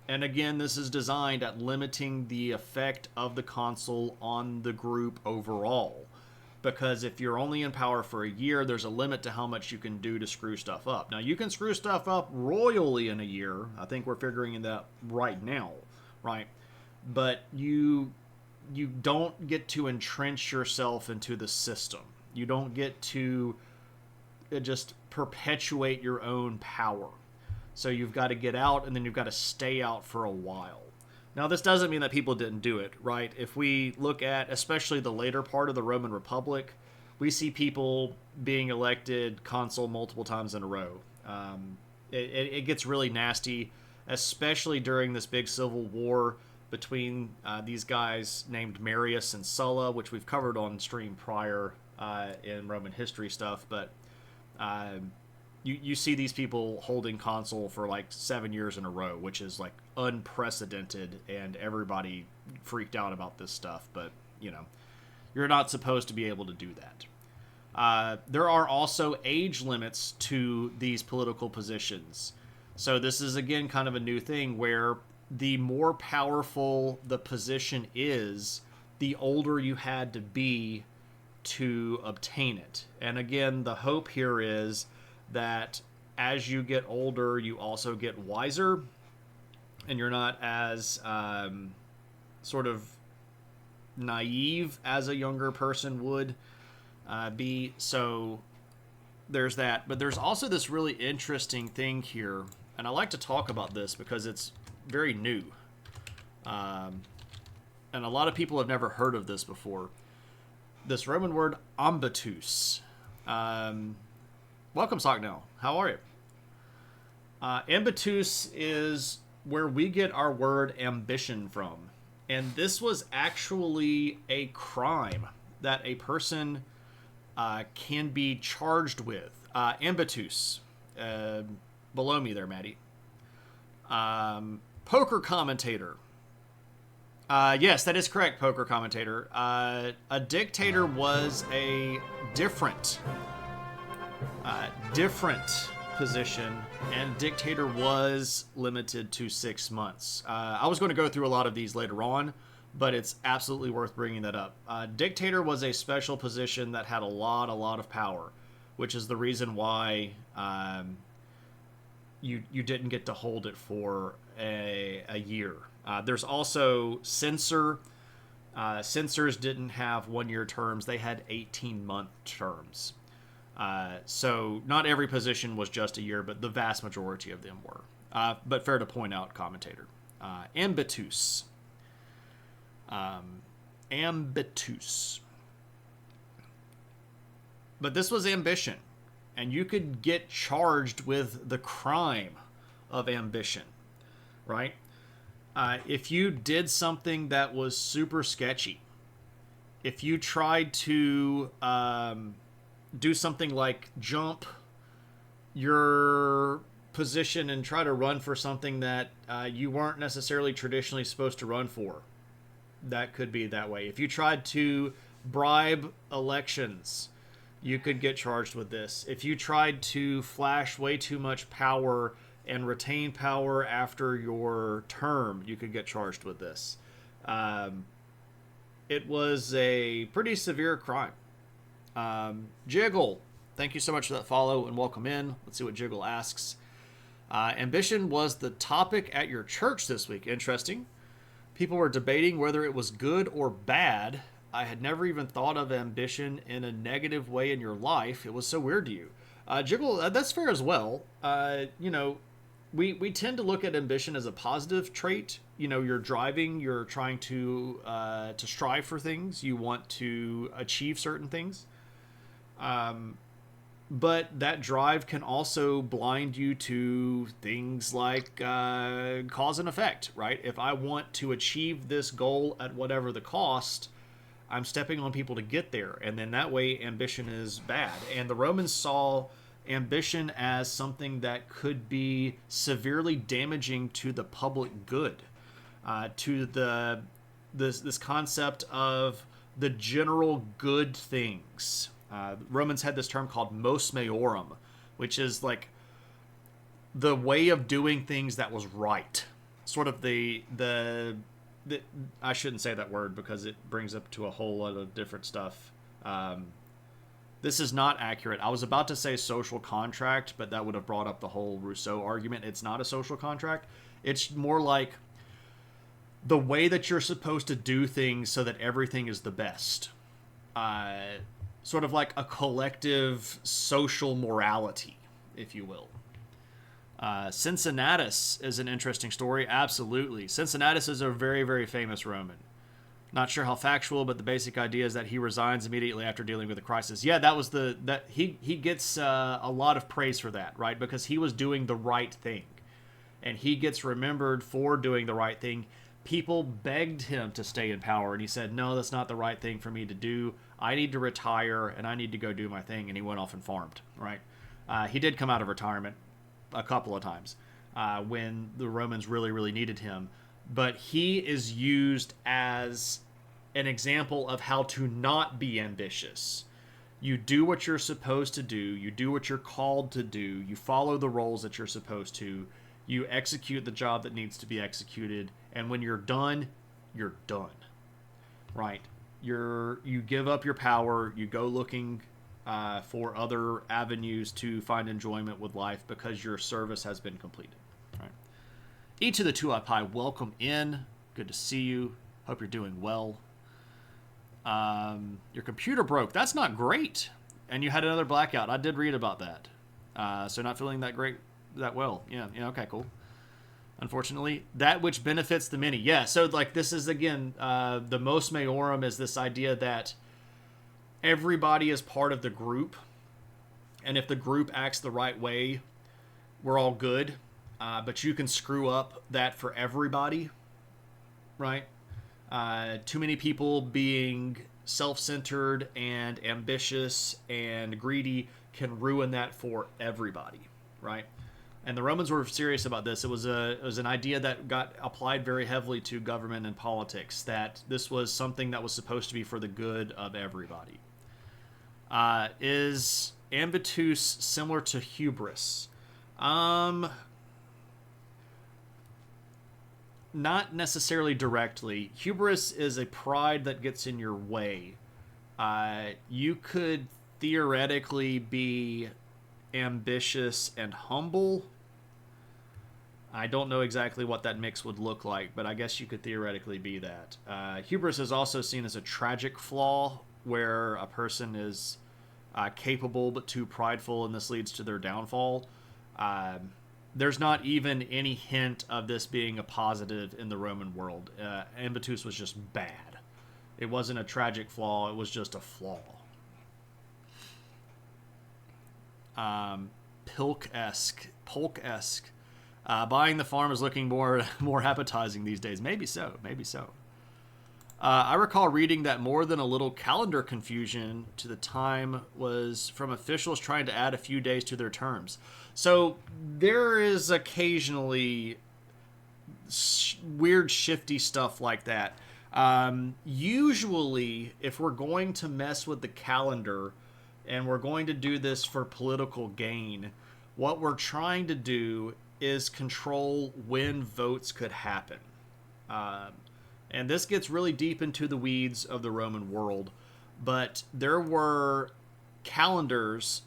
And again, this is designed at limiting the effect of the consul on the group overall. Because if you're only in power for a year, there's a limit to how much you can do to screw stuff up. Now, you can screw stuff up royally in a year. I think we're figuring that right now, right? But you don't get to entrench yourself into the system. You don't get to just perpetuate your own power. So you've got to get out, and then you've got to stay out for a while. Now, this doesn't mean that people didn't do it, right? If we look at especially the later part of the Roman Republic, we see people being elected consul multiple times in a row. It gets really nasty, especially during this big civil war between these guys named Marius and Sulla, which we've covered on stream prior in Roman history stuff, but you see these people holding consul for like 7 years in a row, which is like unprecedented, and everybody freaked out about this stuff. But, you're not supposed to be able to do that. There are also age limits to these political positions. So this is, again, kind of a new thing where the more powerful the position is, the older you had to be to obtain it. And again, the hope here is that as you get older, you also get wiser, and you're not as sort of naive as a younger person would be. So there's that. But there's also this really interesting thing here, and I like to talk about this because it's very new. And a lot of people have never heard of this before. This Roman word, ambitus. Welcome, Socknell. How are you? Ambitus is where we get our word ambition from. And this was actually a crime that a person can be charged with. Ambitus. Below me there, Maddie. Poker commentator. Yes, that is correct, poker commentator. A dictator was a different position, and dictator was limited to 6 months. I was going to go through a lot of these later on, but it's absolutely worth bringing that up. Dictator was a special position that had a lot of power, which is the reason why you didn't get to hold it for a year. There's also censor. Censors didn't have 1-year terms. They had 18-month terms. So not every position was just a year, but the vast majority of them were. But fair to point out, commentator. Ambitus. Ambitus. But this was ambition. And you could get charged with the crime of ambition, right? If you did something that was super sketchy, if you tried to do something like jump your position and try to run for something that you weren't necessarily traditionally supposed to run for, that could be that way. If you tried to bribe elections, you could get charged with this. If you tried to flash way too much power and retain power after your term, you could get charged with this. It was a pretty severe crime. Jiggle, thank you so much for that follow and welcome in. Let's see what Jiggle asks. Ambition was the topic at your church this week. Interesting. People were debating whether it was good or bad. I had never even thought of ambition in a negative way in your life. It was so weird to you. Jiggle, that's fair as well. We tend to look at ambition as a positive trait. You're driving, you're trying to strive for things. You want to achieve certain things. But that drive can also blind you to things like cause and effect, right? If I want to achieve this goal at whatever the cost, I'm stepping on people to get there. And then that way ambition is bad. And the Romans saw ambition as something that could be severely damaging to the public good, to the this concept of the general good things. Romans had this term called mos maiorum, which is like the way of doing things that was right. Sort of the I shouldn't say that word because it brings up to a whole lot of different stuff. This is not accurate. I was about to say social contract, but that would have brought up the whole Rousseau argument. It's not a social contract. It's more like the way that you're supposed to do things so that everything is the best. Sort of like a collective social morality, if you will. Cincinnatus is an interesting story. Absolutely. Cincinnatus is a very, very famous Roman. Not sure how factual, but the basic idea is that he resigns immediately after dealing with a crisis. Yeah, that was he gets a lot of praise for that, right? Because he was doing the right thing. And he gets remembered for doing the right thing. People begged him to stay in power, and he said, no, that's not the right thing for me to do. I need to retire, and I need to go do my thing. And he went off and farmed, right? He did come out of retirement a couple of times when the Romans really, really needed him. But he is used as an example of how to not be ambitious. You do what you're supposed to do. You do what you're called to do. You follow the roles that you're supposed to. You execute the job that needs to be executed. And when you're done, right? You give up your power. You go looking for other avenues to find enjoyment with life because your service has been completed. Right? Each of the Tuapai, welcome in. Good to see you. Hope you're doing well. Your computer broke. That's not great. And you had another blackout. I did read about that. So not feeling that well. Yeah, okay, cool. Unfortunately, that which benefits the many. Yeah, so like this is, again, the mos maiorum is this idea that everybody is part of the group. And if the group acts the right way, we're all good. But you can screw up that for everybody, right? Too many people being self-centered and ambitious and greedy can ruin that for everybody, right? And the Romans were serious about this. It was an idea that got applied very heavily to government and politics, that this was something that was supposed to be for the good of everybody. Is ambitus similar to hubris? Not necessarily directly. Hubris is a pride that gets in your way. You could theoretically be ambitious and humble. I don't know exactly what that mix would look like, but I guess you could theoretically be that. Hubris is also seen as a tragic flaw, where a person is capable but too prideful, and this leads to their downfall. There's not even any hint of this being a positive in the Roman world. Ambitus was just bad. It wasn't a tragic flaw, it was just a flaw. Polk-esque. Buying the farm is looking more appetizing these days. Maybe so. I recall reading that more than a little calendar confusion to the time was from officials trying to add a few days to their terms. So there is occasionally weird, shifty stuff like that. Usually, if we're going to mess with the calendar and we're going to do this for political gain, what we're trying to do is control when votes could happen. And this gets really deep into the weeds of the Roman world. But there were calendars,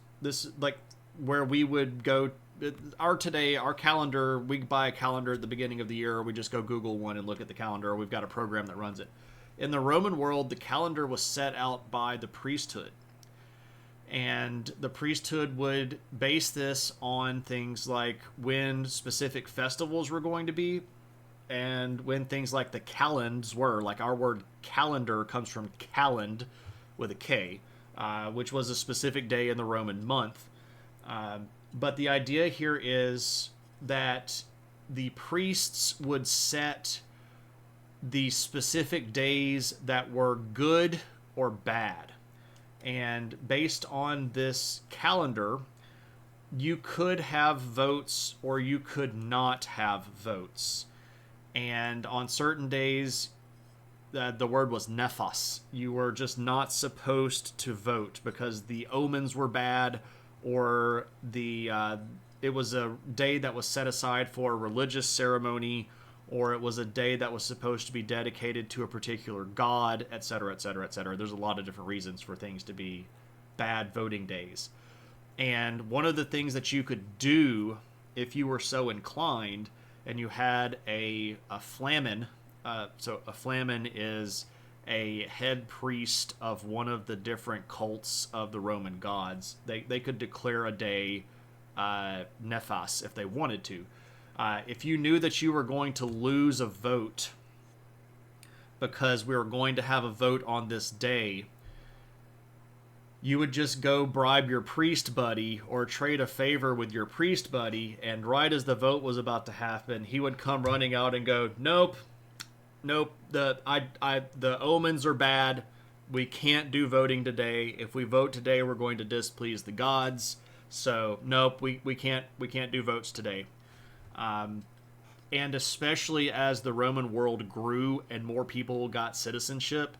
where we would go, our calendar, we buy a calendar at the beginning of the year, or we just go Google one and look at the calendar, or we've got a program that runs it. In the Roman world, the calendar was set out by the priesthood. And the priesthood would base this on things like when specific festivals were going to be, and when things like the calends were. Like our word calendar comes from calend with a K, which was a specific day in the Roman month. But the idea here is that the priests would set the specific days that were good or bad. And based on this calendar, you could have votes or you could not have votes. And on certain days, the word was nephos. You were just not supposed to vote because the omens were bad, or it was a day that was set aside for a religious ceremony, or it was a day that was supposed to be dedicated to a particular god, etc., etc., etc. There's a lot of different reasons for things to be bad voting days. And one of the things that you could do if you were so inclined and you had a flamen, so a flamen is a head priest of one of the different cults of the Roman gods. They could declare a day nephos if they wanted to. If you knew that you were going to lose a vote because we were going to have a vote on this day, you would just go bribe your priest buddy or trade a favor with your priest buddy, and right as the vote was about to happen, he would come running out and go, nope, the omens are bad. We can't do voting today. If we vote today, we're going to displease the gods. So nope, we can't do votes today. And especially as the Roman world grew and more people got citizenship,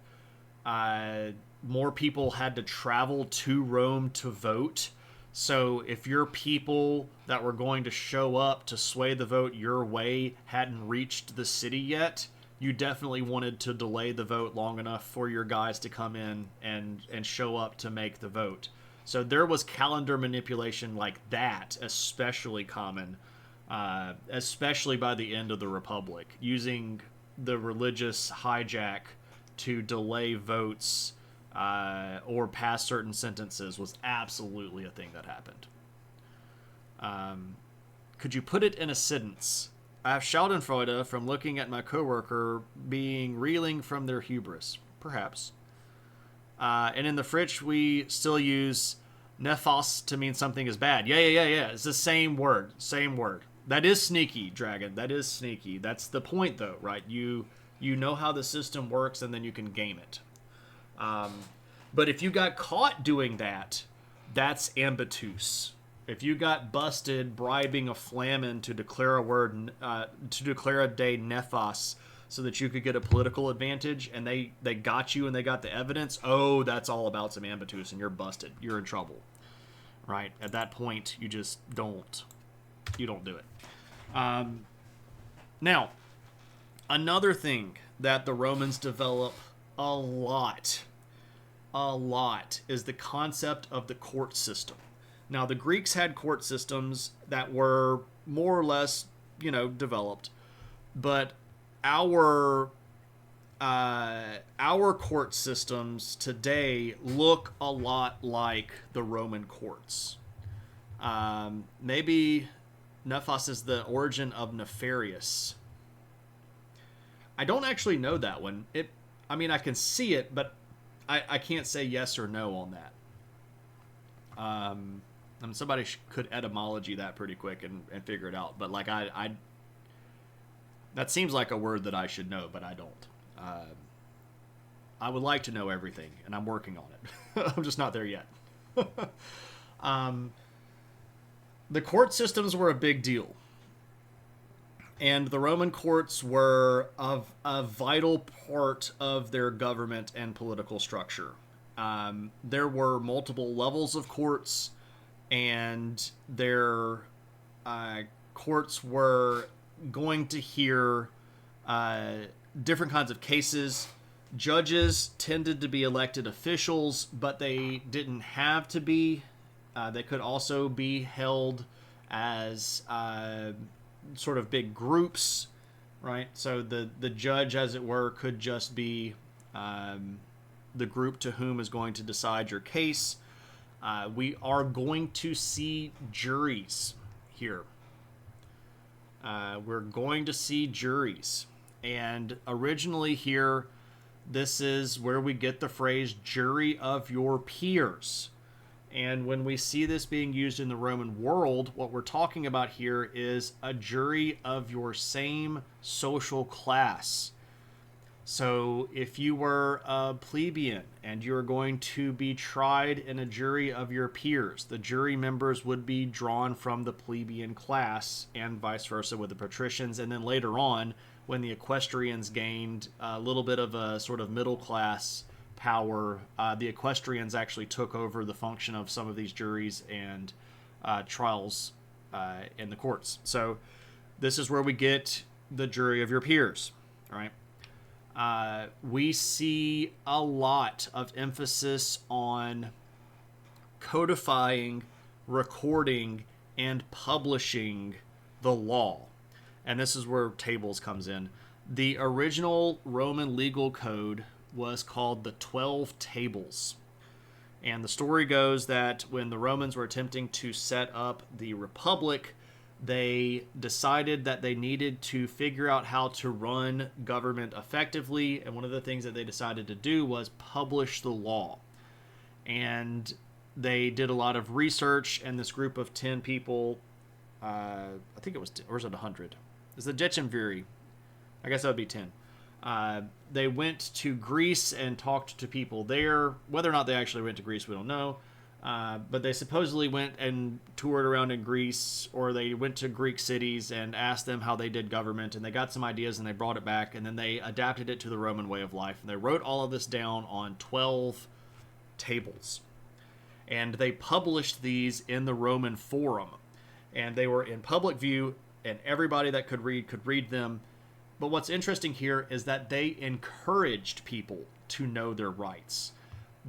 more people had to travel to Rome to vote. So if your people that were going to show up to sway the vote your way hadn't reached the city yet, you definitely wanted to delay the vote long enough for your guys to come in and show up to make the vote. So there was calendar manipulation like that, especially common, especially by the end of the Republic, using the religious hijack to delay votes or pass certain sentences was absolutely a thing that happened. Could you put it in a sentence? I have Schadenfreude from looking at my coworker being reeling from their hubris. Perhaps. And in the French, we still use nephos to mean something is bad. Yeah. It's the same word. That is sneaky, Dragon. That is sneaky. That's the point, though, right? You know how the system works, and then you can game it. But if you got caught doing that, that's ambitus. If you got busted bribing a flamen to declare a day nephos so that you could get a political advantage, and they got you and they got the evidence, oh, that's all about some ambitus, and you're busted. You're in trouble, right? At that point, you just don't do it. Now, another thing that the Romans develop a lot is the concept of the court system. Now, the Greeks had court systems that were more or less, developed, but our court systems today look a lot like the Roman courts. Maybe nephos is the origin of nefarious. I don't actually know that one. I can see it, but I can't say yes or no on that. Somebody could etymology that pretty quick and figure it out. But that seems like a word that I should know, but I don't. I would like to know everything, and I'm working on it. I'm just not there yet. The court systems were a big deal. And the Roman courts were a vital part of their government and political structure. There were multiple levels of courts, and their courts were going to hear different kinds of cases. Judges tended to be elected officials, but they didn't have to be. They could also be held as sort of big groups, right? So the judge, as it were, could just be the group to whom is going to decide your case. We are going to see juries here. We're going to see juries. And originally here, this is where we get the phrase jury of your peers. And when we see this being used in the Roman world, what we're talking about here is a jury of your same social class. So if you were a plebeian and you were going to be tried in a jury of your peers, the jury members would be drawn from the plebeian class, and vice versa with the patricians. And then later on, when the equestrians gained a little bit of a sort of middle class power, the equestrians actually took over the function of some of these juries and trials in the courts. So this is where we get the jury of your peers, all right? We see a lot of emphasis on codifying, recording, and publishing the law. And this is where tables comes in. The original Roman legal code was called the 12 Tables. And the story goes that when the Romans were attempting to set up the Republic, they decided that they needed to figure out how to run government effectively, and one of the things that they decided to do was publish the law. And they did a lot of research, and this group of 10 people, I think it was, or was it 100? It's the Decemviri. I guess that would be 10. They went to Greece and talked to people there. Whether or not they actually went to Greece, we don't know. But they supposedly went and toured around in Greece, or they went to Greek cities and asked them how they did government, and they got some ideas and they brought it back, and then they adapted it to the Roman way of life. And they wrote all of this down on 12 tables. And they published these in the Roman Forum. And they were in public view, and everybody that could read them. But what's interesting here is that they encouraged people to know their rights.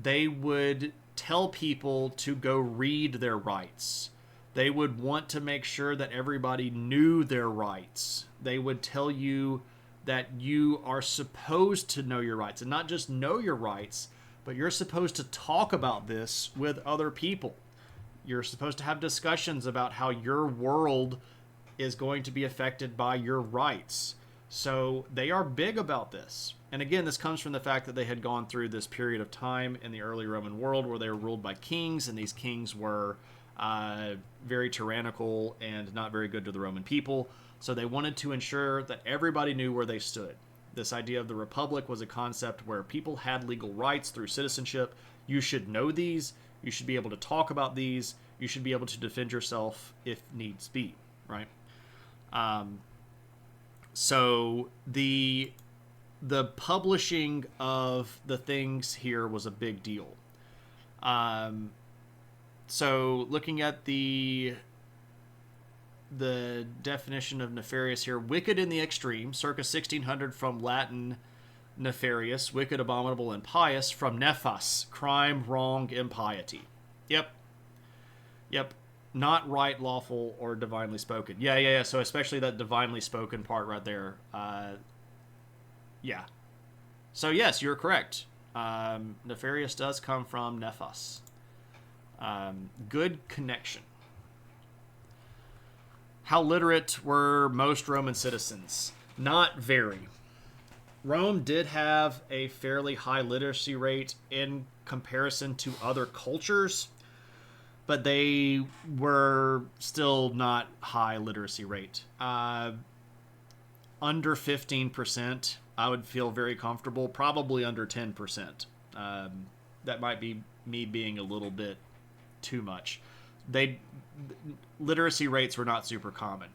They would tell people to go read their rights. They would want to make sure that everybody knew their rights. They would tell you that you are supposed to know your rights, and not just know your rights, but you're supposed to talk about this with other people. You're supposed to have discussions about how your world is going to be affected by your rights. So they are big about this. And again, this comes from the fact that they had gone through this period of time in the early Roman world where they were ruled by kings, and these kings were very tyrannical and not very good to the Roman people. So they wanted to ensure that everybody knew where they stood. This idea of the Republic was a concept where people had legal rights through citizenship. You should know these. You should be able to talk about these. You should be able to defend yourself if needs be, right? So the publishing of the things here was a big deal. So looking at the definition of nefarious here, wicked in the extreme, circa 1600, from Latin nefarious, wicked, abominable, and pious, from nephas, crime, wrong, impiety. Yep. Not right, lawful, or divinely spoken. Yeah. So especially that divinely spoken part right there. Yeah. So yes, you're correct. Nefarious does come from nephos. Good connection. How literate were most Roman citizens? Not very. Rome did have a fairly high literacy rate in comparison to other cultures, but they were still not high literacy rate. Under 15%, I would feel very comfortable. Probably under 10%. That might be me being a little bit too much. Literacy rates were not super common.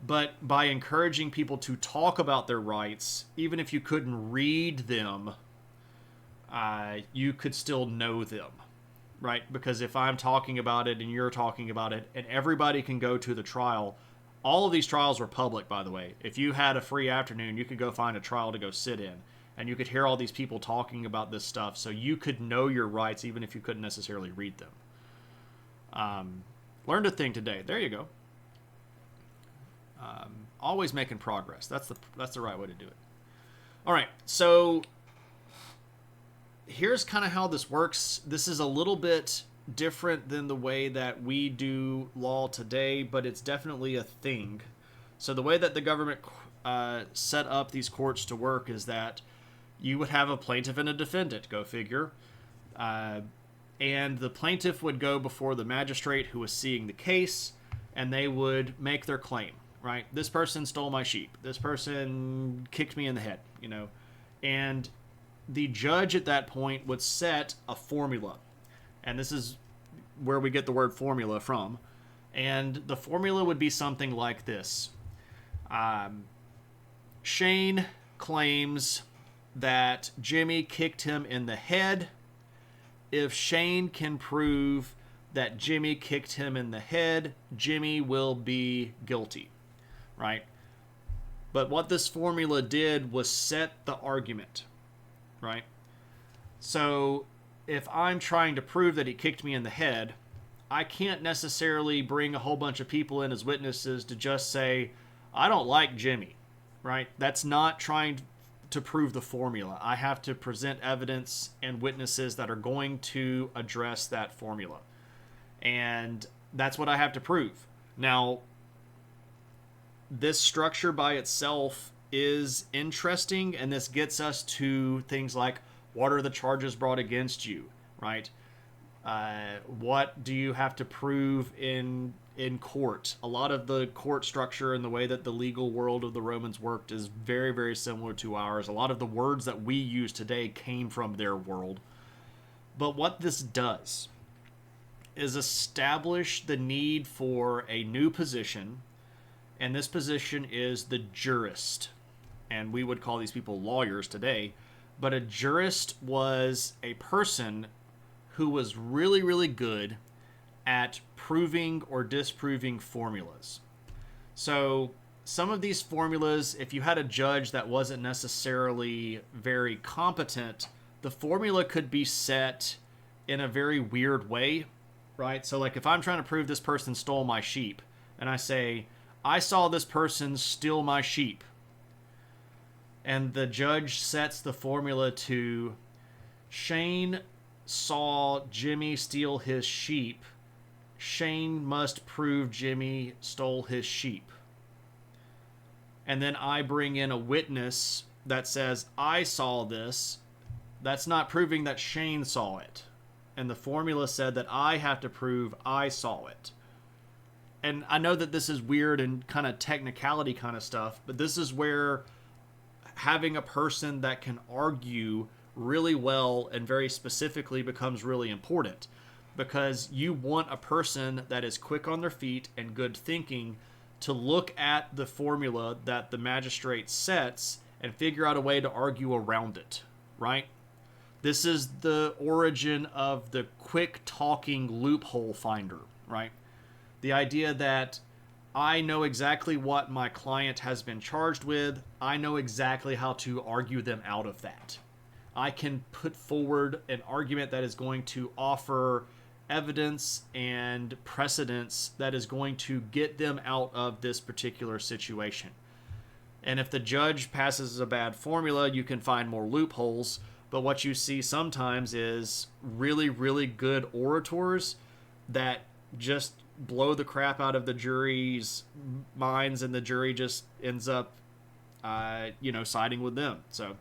But by encouraging people to talk about their rights, even if you couldn't read them, you could still know them. Right? Because if I'm talking about it and you're talking about it and everybody can go to the trial, all of these trials were public, by the way. If you had a free afternoon, you could go find a trial to go sit in, and you could hear all these people talking about this stuff, so you could know your rights even if you couldn't necessarily read them. Learned a thing today. There you go. Always making progress. That's the right way to do it. All right, so here's kind of how this works. This is a little bit different than the way that we do law today, but it's definitely a thing. So the way that the government set up these courts to work is that you would have a plaintiff and a defendant, go figure, and the plaintiff would go before the magistrate who was seeing the case, and they would make their claim, right? This person stole my sheep. This person kicked me in the head, And the judge at that point would set a formula. And this is where we get the word formula from. And the formula would be something like this. Shane claims that Jimmy kicked him in the head. If Shane can prove that Jimmy kicked him in the head, Jimmy will be guilty, right? But what this formula did was set the argument, right? So if I'm trying to prove that he kicked me in the head, I can't necessarily bring a whole bunch of people in as witnesses to just say, I don't like Jimmy, right? That's not trying to prove the formula. I have to present evidence and witnesses that are going to address that formula. And that's what I have to prove. Now, this structure by itself is interesting, and this gets us to things like, what are the charges brought against you, right? What do you have to prove in court? A lot of the court structure and the way that the legal world of the Romans worked is very, very similar to ours. A lot of the words that we use today came from their world. But what this does is establish the need for a new position, and this position is the jurist. And we would call these people lawyers today. But a jurist was a person who was really, really good at proving or disproving formulas. So some of these formulas, if you had a judge that wasn't necessarily very competent, the formula could be set in a very weird way, right? So like if I'm trying to prove this person stole my sheep, and I say, I saw this person steal my sheep, and the judge sets the formula to Shane saw Jimmy steal his sheep, Shane must prove Jimmy stole his sheep. And then I bring in a witness that says, I saw this. That's not proving that Shane saw it. And the formula said that I have to prove I saw it. And I know that this is weird and kind of technicality kind of stuff, but this is where having a person that can argue really well and very specifically becomes really important, because you want a person that is quick on their feet and good thinking to look at the formula that the magistrate sets and figure out a way to argue around it, right? This is the origin of the quick talking loophole finder, right? The idea that I know exactly what my client has been charged with. I know exactly how to argue them out of that. I can put forward an argument that is going to offer evidence and precedence that is going to get them out of this particular situation. And if the judge passes a bad formula, you can find more loopholes. But what you see sometimes is really, really good orators that just blow the crap out of the jury's minds, and the jury just ends up, siding with them. So,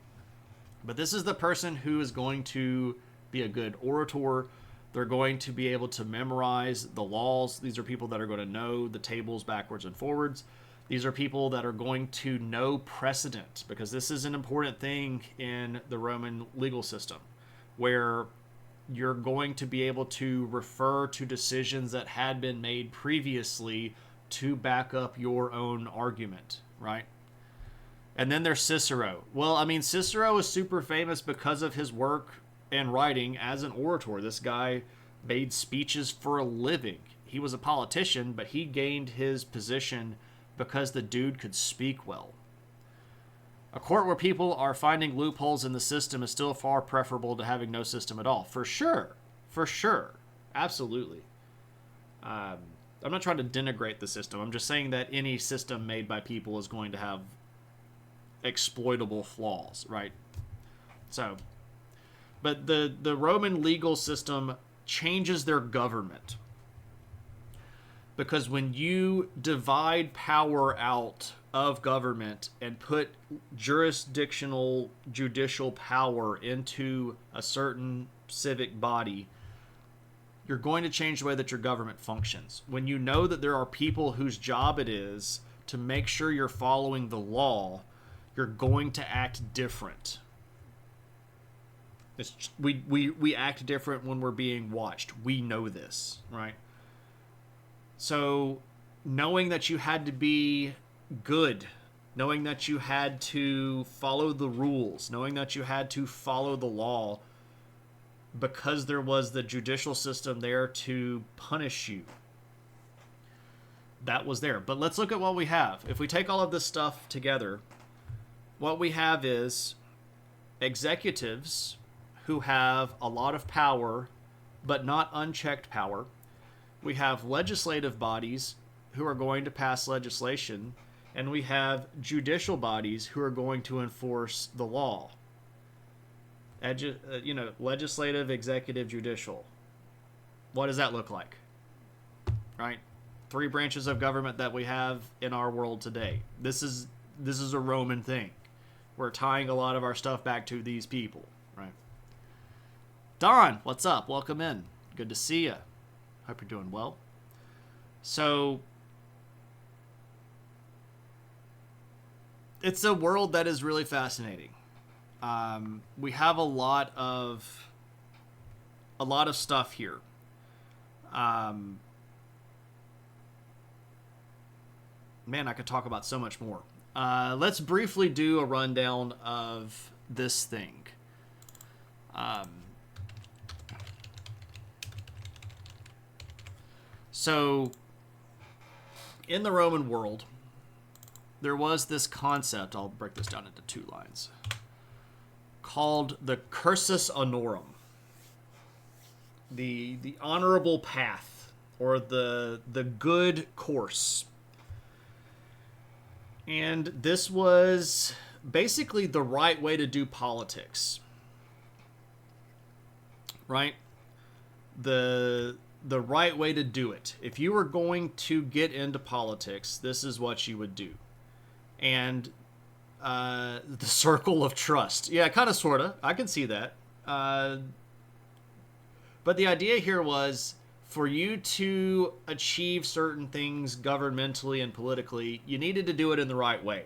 but this is the person who is going to be a good orator. They're going to be able to memorize the laws. These are people that are going to know the tables backwards and forwards. These are people that are going to know precedent, because this is an important thing in the Roman legal system, where you're going to be able to refer to decisions that had been made previously to back up your own argument, right? And then there's Cicero. Well, I mean, Cicero is super famous because of his work and writing as an orator. This guy made speeches for a living. He was a politician, but he gained his position because the dude could speak well. A court where people are finding loopholes in the system is still far preferable to having no system at all. For sure. For sure. Absolutely. I'm not trying to denigrate the system. I'm just saying that any system made by people is going to have exploitable flaws, right? So, but the Roman legal system changes their government. Because when you divide power out of government and put jurisdictional judicial power into a certain civic body, you're going to change the way that your government functions. When you know that there are people whose job it is to make sure you're following the law, you're going to act different. We act different when we're being watched. We know this, right? So knowing that you had to be good, knowing that you had to follow the rules, knowing that you had to follow the law, because there was the judicial system there to punish you. That was there. But let's look at what we have. If we take all of this stuff together, what we have is executives who have a lot of power, but not unchecked power. We have legislative bodies who are going to pass legislation, and we have judicial bodies who are going to enforce the law. Legislative, executive, judicial. What does that look like? Right? 3 branches of government that we have in our world today. This is a Roman thing. We're tying a lot of our stuff back to these people, right? Don, what's up? Welcome in. Good to see you. Hope you're doing well. So, it's a world that is really fascinating. We have a lot of stuff here. Man, I could talk about so much more. Let's briefly do a rundown of this thing. So, in the Roman world, there was this concept, I'll break this down into 2 lines, called the cursus honorum. The honorable path, or the good course. And this was basically the right way to do politics. Right? The right way to do it. If you were going to get into politics, this is what you would do. And the circle of trust. Yeah, kind of, sort of. I can see that. But the idea here was, for you to achieve certain things governmentally and politically, you needed to do it in the right way.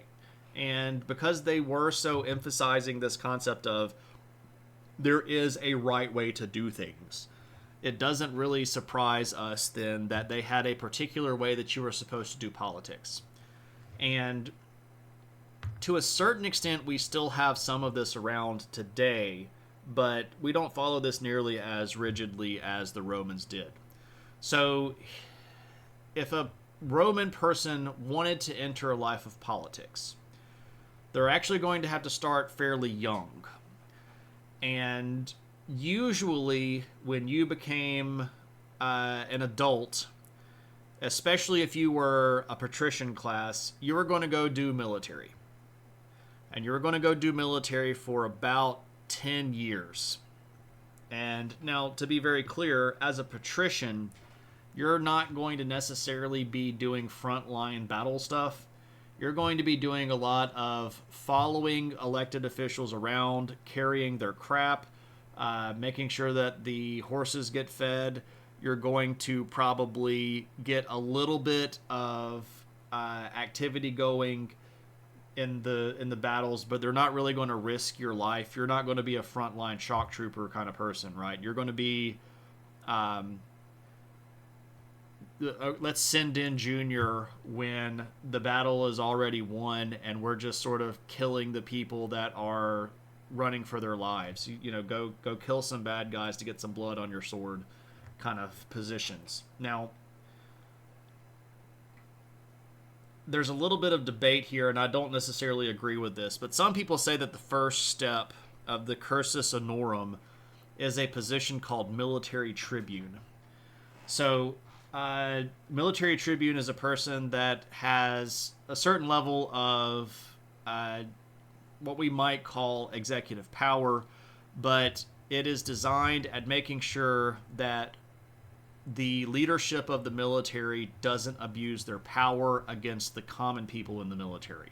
And because they were so emphasizing this concept of there is a right way to do things, it doesn't really surprise us then that they had a particular way that you were supposed to do politics. And to a certain extent, we still have some of this around today, but we don't follow this nearly as rigidly as the Romans did. So, if a Roman person wanted to enter a life of politics, they're actually going to have to start fairly young. And usually, when you became an adult, especially if you were a patrician class, you were going to go do military. And you were going to go do military for about 10 years. And now, to be very clear, as a patrician, you're not going to necessarily be doing frontline battle stuff. You're going to be doing a lot of following elected officials around, carrying their crap, making sure that the horses get fed. You're going to probably get a little bit of activity going in the battles, but they're not really going to risk your life. You're not going to be a frontline shock trooper kind of person, right? You're going to be let's send in Junior when the battle is already won and we're just sort of killing the people that are running for their lives. You know, go kill some bad guys to get some blood on your sword kind of positions. Now, there's a little bit of debate here, and I don't necessarily agree with this, but some people say that the first step of the cursus honorum is a position called military tribune. So, military tribune is a person that has a certain level of what we might call executive power, but it is designed at making sure that the leadership of the military doesn't abuse their power against the common people in the military.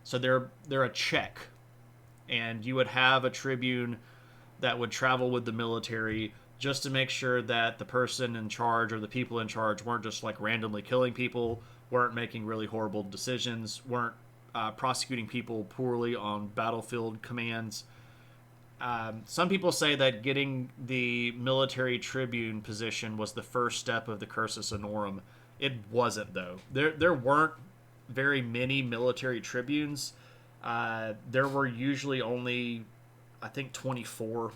So they're a check, and you would have a tribune that would travel with the military just to make sure that the person in charge or the people in charge weren't just like randomly killing people, weren't making really horrible decisions, weren't prosecuting people poorly on battlefield commands. some people say that getting the military tribune position was the first step of the Cursus Honorum. It wasn't, though. There weren't very many military tribunes. There were usually only, I think, 24.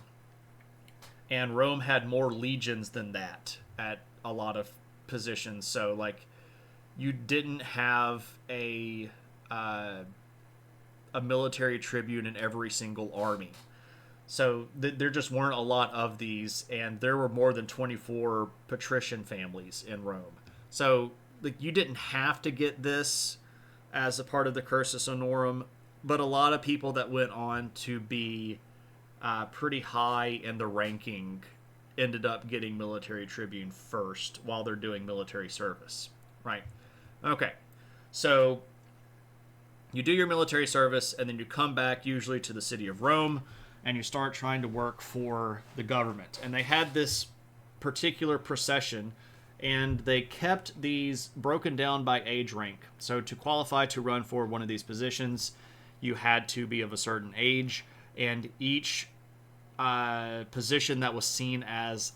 And Rome had more legions than that at a lot of positions. So, like, you didn't have a military tribune in every single army. So there just weren't a lot of these, and there were more than 24 patrician families in Rome. So like you didn't have to get this as a part of the Cursus Honorum, but a lot of people that went on to be pretty high in the ranking ended up getting military tribune first while they're doing military service, right? Okay, so you do your military service, and then you come back usually to the city of Rome, and you start trying to work for the government. And they had this particular procession, and they kept these broken down by age rank. So to qualify to run for one of these positions, you had to be of a certain age, and each position that was seen as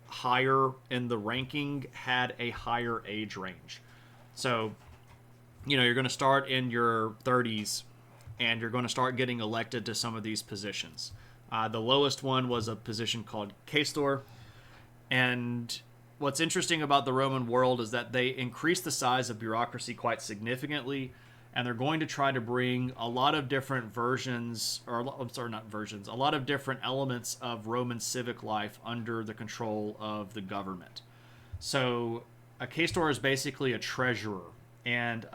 higher in the ranking had a higher age range. So, you know, you're going to start in your 30s, and you're going to start getting elected to some of these positions. The lowest one was a position called quaestor. And what's interesting about the Roman world is that they increased the size of bureaucracy quite significantly, and they're going to try to bring a lot of different versions, or I'm sorry, not versions, a lot of different elements of Roman civic life under the control of the government. So a quaestor is basically a treasurer, and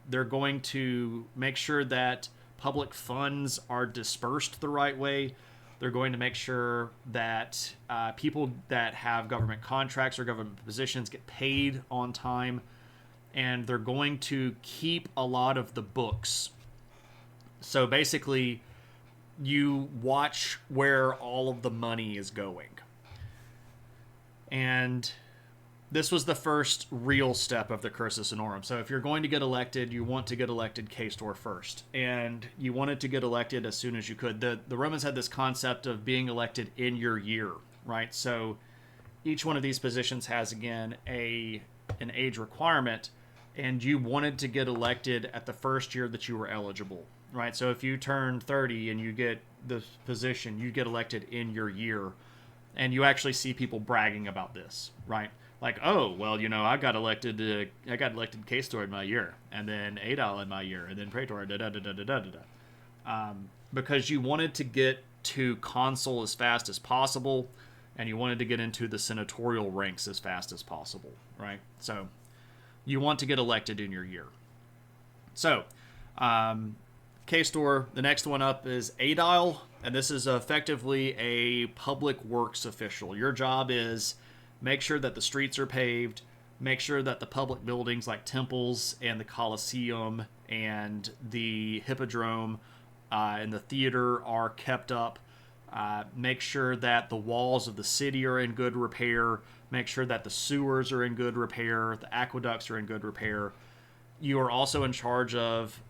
they're going to make sure that public funds are dispersed the right way. They're going to make sure that people that have government contracts or government positions get paid on time, and they're going to keep a lot of the books. So basically, you watch where all of the money is going. And this was the first real step of the Cursus Honorum. So if you're going to get elected, you want to get elected quaestor first. And you wanted to get elected as soon as you could. The Romans had this concept of being elected in your year, right? So each one of these positions has, again, an age requirement, and you wanted to get elected at the first year that you were eligible, right? So if you turn 30 and you get the position, you get elected in your year. And you actually see people bragging about this, right? Like, oh, well, you know, I got elected quaestor in my year, and then aedile in my year, and then praetor, because you wanted to get to consul as fast as possible, and you wanted to get into the senatorial ranks as fast as possible, right? So you want to get elected in your year. So quaestor, the next one up is aedile, and this is effectively a public works official. Your job is make sure that the streets are paved, make sure that the public buildings like temples and the Colosseum and the Hippodrome and the theater are kept up. Make sure that the walls of the city are in good repair. Make sure that the sewers are in good repair. The aqueducts are in good repair. You are also in charge of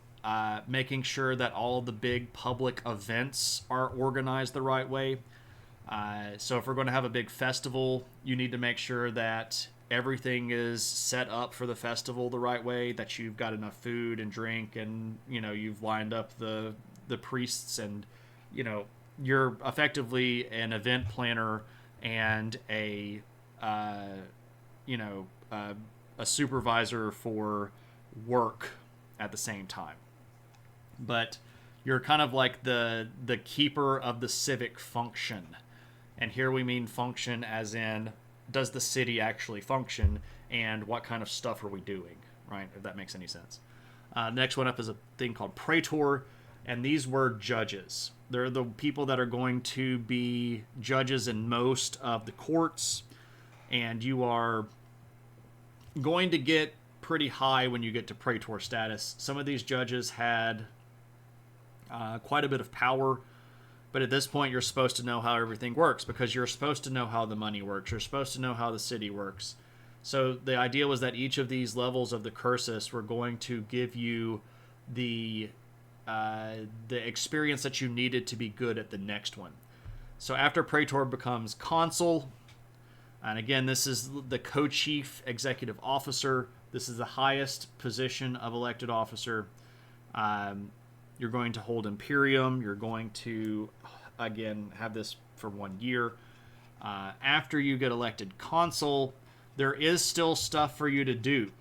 making sure that all of the big public events are organized the right way. So if we're going to have a big festival, you need to make sure that everything is set up for the festival the right way, that you've got enough food and drink, and, you know, you've lined up the priests, and, you know, you're effectively an event planner and a supervisor for work at the same time. But you're kind of like the keeper of the civic function. And here we mean function as in, does the city actually function, and what kind of stuff are we doing, right? If that makes any sense. Next one up is a thing called praetor, and these were judges. They're the people that are going to be judges in most of the courts, and you are going to get pretty high when you get to praetor status. Some of these judges had quite a bit of power, but at this point you're supposed to know how everything works, because you're supposed to know how the money works. You're supposed to know how the city works. So the idea was that each of these levels of the cursus were going to give you the the experience that you needed to be good at the next one. So after Praetor becomes consul, and again, this is the co-chief executive officer. This is the highest position of elected officer. You're going to hold Imperium. You're going to, again, have this for 1 year. After you get elected consul, there is still stuff for you to do.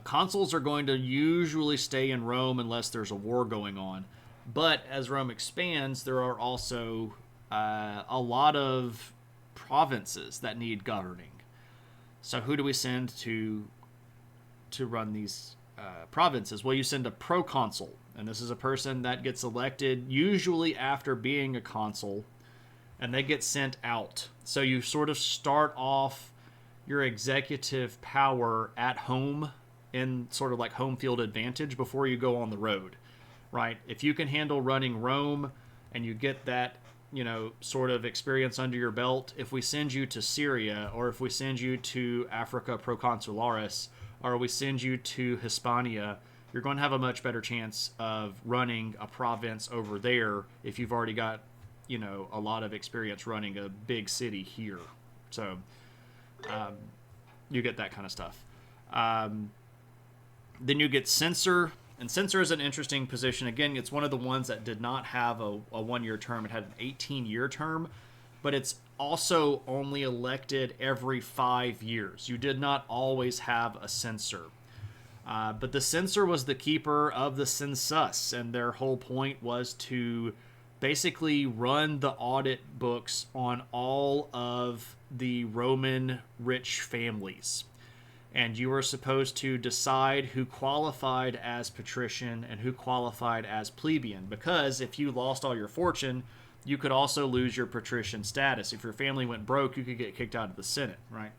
Consuls are going to usually stay in Rome unless there's a war going on. But as Rome expands, there are also a lot of provinces that need governing. So who do we send to run these provinces? Well, you send a proconsul, and this is a person that gets elected usually after being a consul, and they get sent out. So you sort of start off your executive power at home in sort of like home field advantage before you go on the road, right? If you can handle running Rome and you get that, sort of experience under your belt, if we send you to Syria, or if we send you to Africa Proconsularis, or we send you to Hispania, you're going to have a much better chance of running a province over there if you've already got, a lot of experience running a big city here. So you get that kind of stuff. Then you get censor, and censor is an interesting position. Again, it's one of the ones that did not have a 1 year term. It had an 18-year term, but it's also only elected every 5 years. You did not always have a censor. But the censor was the keeper of the census, and their whole point was to basically run the audit books on all of the Roman rich families. And you were supposed to decide who qualified as patrician and who qualified as plebeian, because if you lost all your fortune, you could also lose your patrician status. If your family went broke, you could get kicked out of the Senate, right?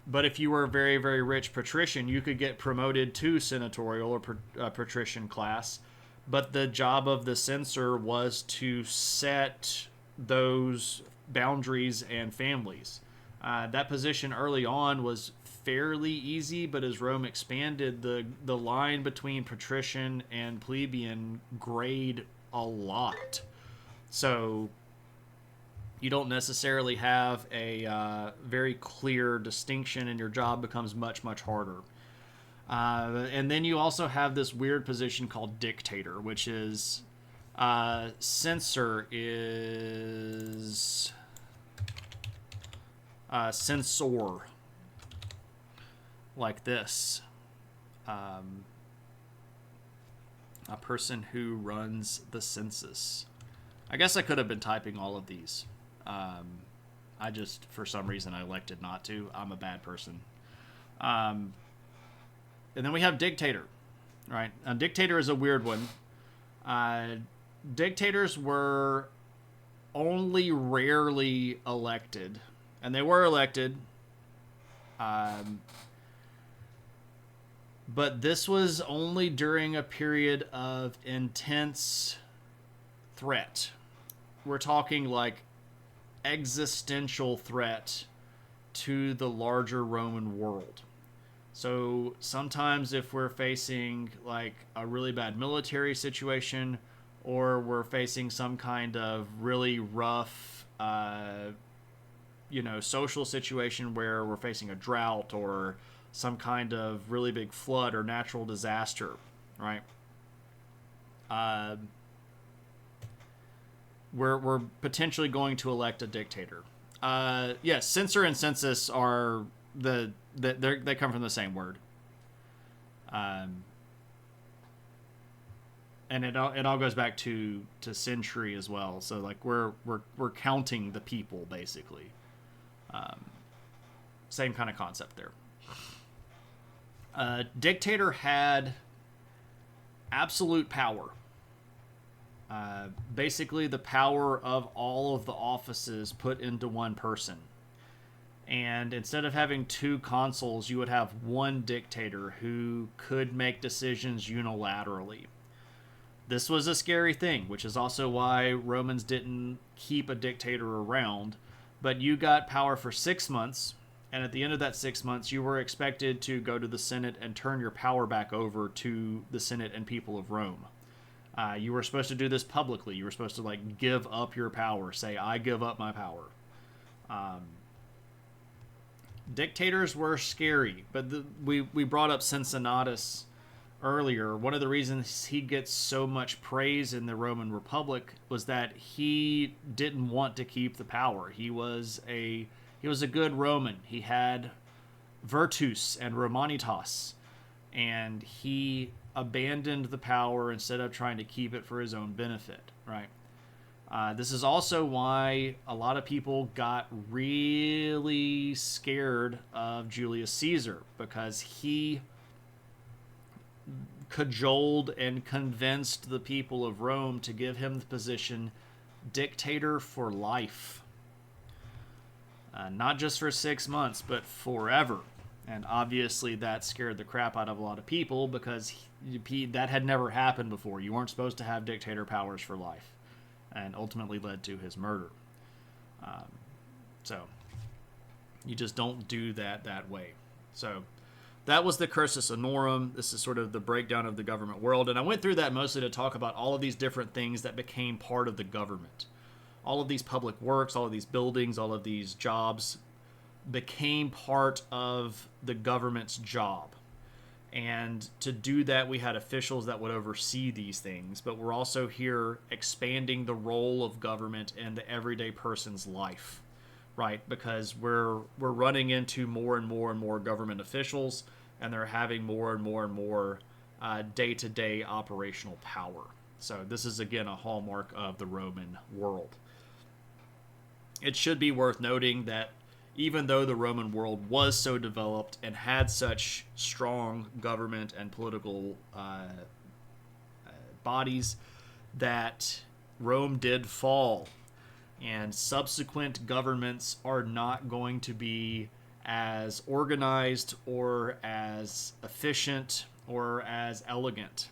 But if you were a very, very rich patrician, you could get promoted to senatorial or patrician class. But the job of the censor was to set those boundaries and families. That position early on was fairly easy, but as Rome expanded, the line between patrician and plebeian grayed a lot. So you don't necessarily have a very clear distinction, and your job becomes much, much harder. And then you also have this weird position called dictator, which is censor is censor, like this. A person who runs the census. I guess I could have been typing all of these. I just, for some reason, I elected not to. I'm a bad person. And then we have dictator, right? Now, dictator is a weird one. Dictators were only rarely elected, and they were elected. But this was only during a period of intense threat. We're talking like existential threat to the larger Roman world. So sometimes if we're facing like a really bad military situation, or we're facing some kind of really rough, social situation where we're facing a drought or some kind of really big flood or natural disaster, right? We're potentially going to elect a dictator. Yes, censor and census are they come from the same word. And it all goes back to century as well. So like we're counting the people basically. Same kind of concept there. Dictator had absolute power. Basically the power of all of the offices put into one person. And instead of having two consuls, you would have one dictator who could make decisions unilaterally. This was a scary thing, which is also why Romans didn't keep a dictator around. But you got power for 6 months, And at the end of that 6 months, you were expected to go to the Senate and turn your power back over to the Senate and people of Rome. You were supposed to do this publicly. You were supposed to like give up your power. Say, I give up my power. Dictators were scary, but we brought up Cincinnatus earlier. One of the reasons he gets so much praise in the Roman Republic was that he didn't want to keep the power. He was a good Roman. He had virtus and romanitas, and he abandoned the power instead of trying to keep it for his own benefit, right? This is also why a lot of people got really scared of Julius Caesar, because he cajoled and convinced the people of Rome to give him the position dictator for life. Not just for 6 months, but forever. And obviously that scared the crap out of a lot of people, because that had never happened before. You weren't supposed to have dictator powers for life, and ultimately led to his murder. So you just don't do that way. So that was the Cursus Honorum. This is sort of the breakdown of the government world. And I went through that mostly to talk about all of these different things that became part of the government. All of these public works, all of these buildings, all of these jobs became part of the government's job. And to do that, we had officials that would oversee these things. But we're also here expanding the role of government in the everyday person's life, right? Because we're running into more and more government officials, and they're having more and more day-to-day operational power. So this is, again, a hallmark of the Roman world. It should be worth noting that even though the Roman world was so developed and had such strong government and political bodies, that Rome did fall. And subsequent governments are not going to be as organized or as efficient or as elegant.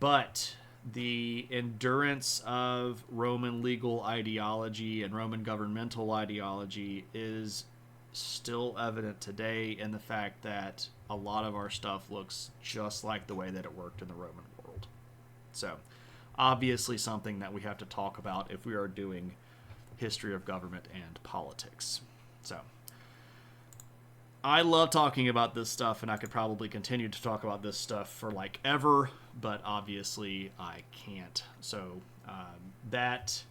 But the endurance of Roman legal ideology and Roman governmental ideology is still evident today in the fact that a lot of our stuff looks just like the way that it worked in the Roman world. So, obviously something that we have to talk about if we are doing history of government and politics. So, I love talking about this stuff, and I could probably continue to talk about this stuff for like ever, but obviously I can't. So that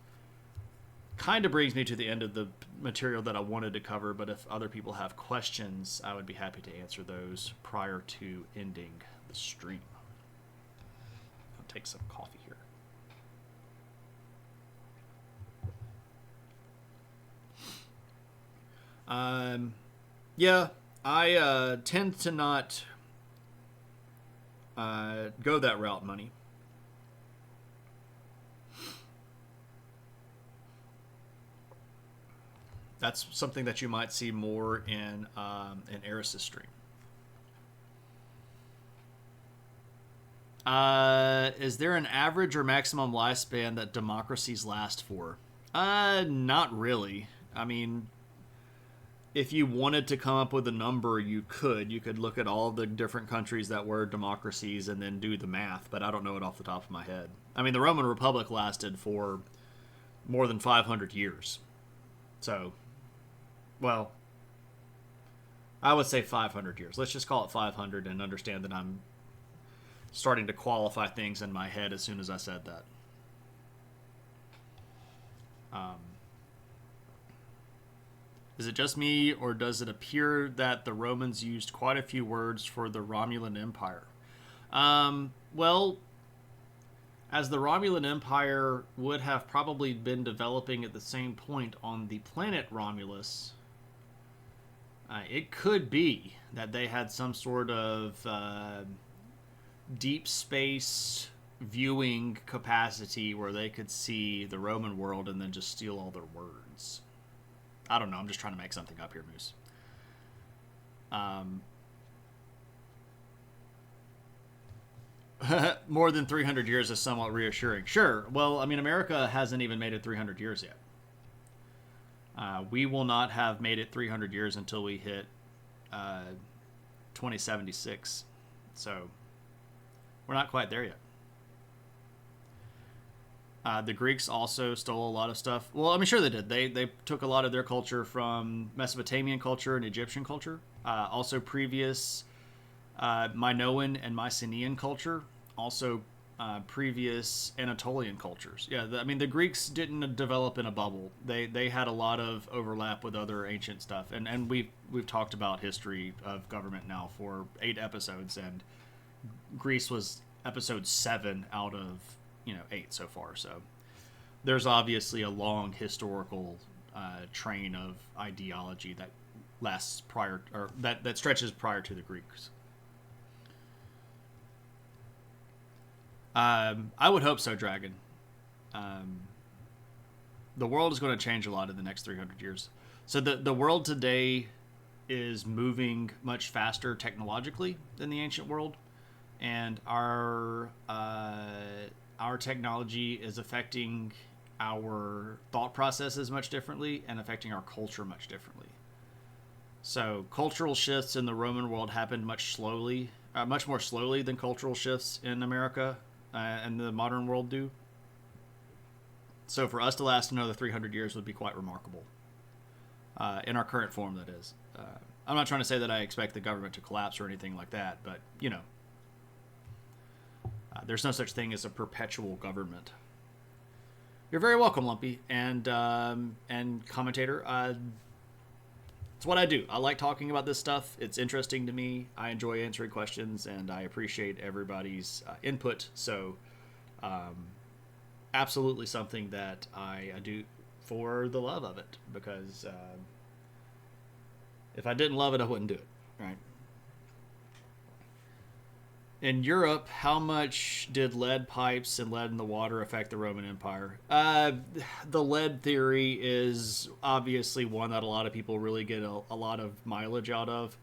kind of brings me to the end of the material that I wanted to cover, but if other people have questions, I would be happy to answer those prior to ending the stream. I'll take some coffee here. Yeah, I tend to not go that route, Money. That's something that you might see more in Eris's stream. Is there an average or maximum lifespan that democracies last for? Not really. I mean, if you wanted to come up with a number, you could. You could look at all the different countries that were democracies and then do the math, but I don't know it off the top of my head. I mean, the Roman Republic lasted for more than 500 years. So, well, I would say 500 years. Let's just call it 500 and understand that I'm starting to qualify things in my head as soon as I said that. Is it just me, or does it appear that the Romans used quite a few words for the Romulan Empire? Well, as the Romulan Empire would have probably been developing at the same point on the planet Romulus, it could be that they had some sort of deep space viewing capacity where they could see the Roman world and then just steal all their words. I don't know. I'm just trying to make something up here, Moose. More than 300 years is somewhat reassuring. Sure. Well, I mean, America hasn't even made it 300 years yet. We will not have made it 300 years until we hit 2076. So we're not quite there yet. The Greeks also stole a lot of stuff. Well, I'm sure they did. They took a lot of their culture from Mesopotamian culture and Egyptian culture. Also previous Minoan and Mycenaean culture. Also previous Anatolian cultures. Yeah, I mean the Greeks didn't develop in a bubble. They had a lot of overlap with other ancient stuff. And we've talked about history of government now for 8 episodes, and Greece was episode 7 out of 8 so far. So there's obviously a long historical train of ideology that lasts prior, or that stretches prior to the Greeks. I would hope so, Dragon. The world is going to change a lot in the next 300 years. So the world today is moving much faster technologically than the ancient world, and our technology is affecting our thought processes much differently and affecting our culture much differently. So cultural shifts in the Roman world happened much more slowly than cultural shifts in America and the modern world do. So for us to last another 300 years would be quite remarkable. In our current form, that is. I'm not trying to say that I expect the government to collapse or anything like that, but, there's no such thing as a perpetual government. You're very welcome, Lumpy, and commentator. It's what I do. I like talking about this stuff. It's interesting to me. I enjoy answering questions, and I appreciate everybody's input. So, absolutely something that I do for the love of it, because if I didn't love it, I wouldn't do it, right? In Europe, how much did lead pipes and lead in the water affect the Roman Empire? The lead theory is obviously one that a lot of people really get a lot of mileage out of.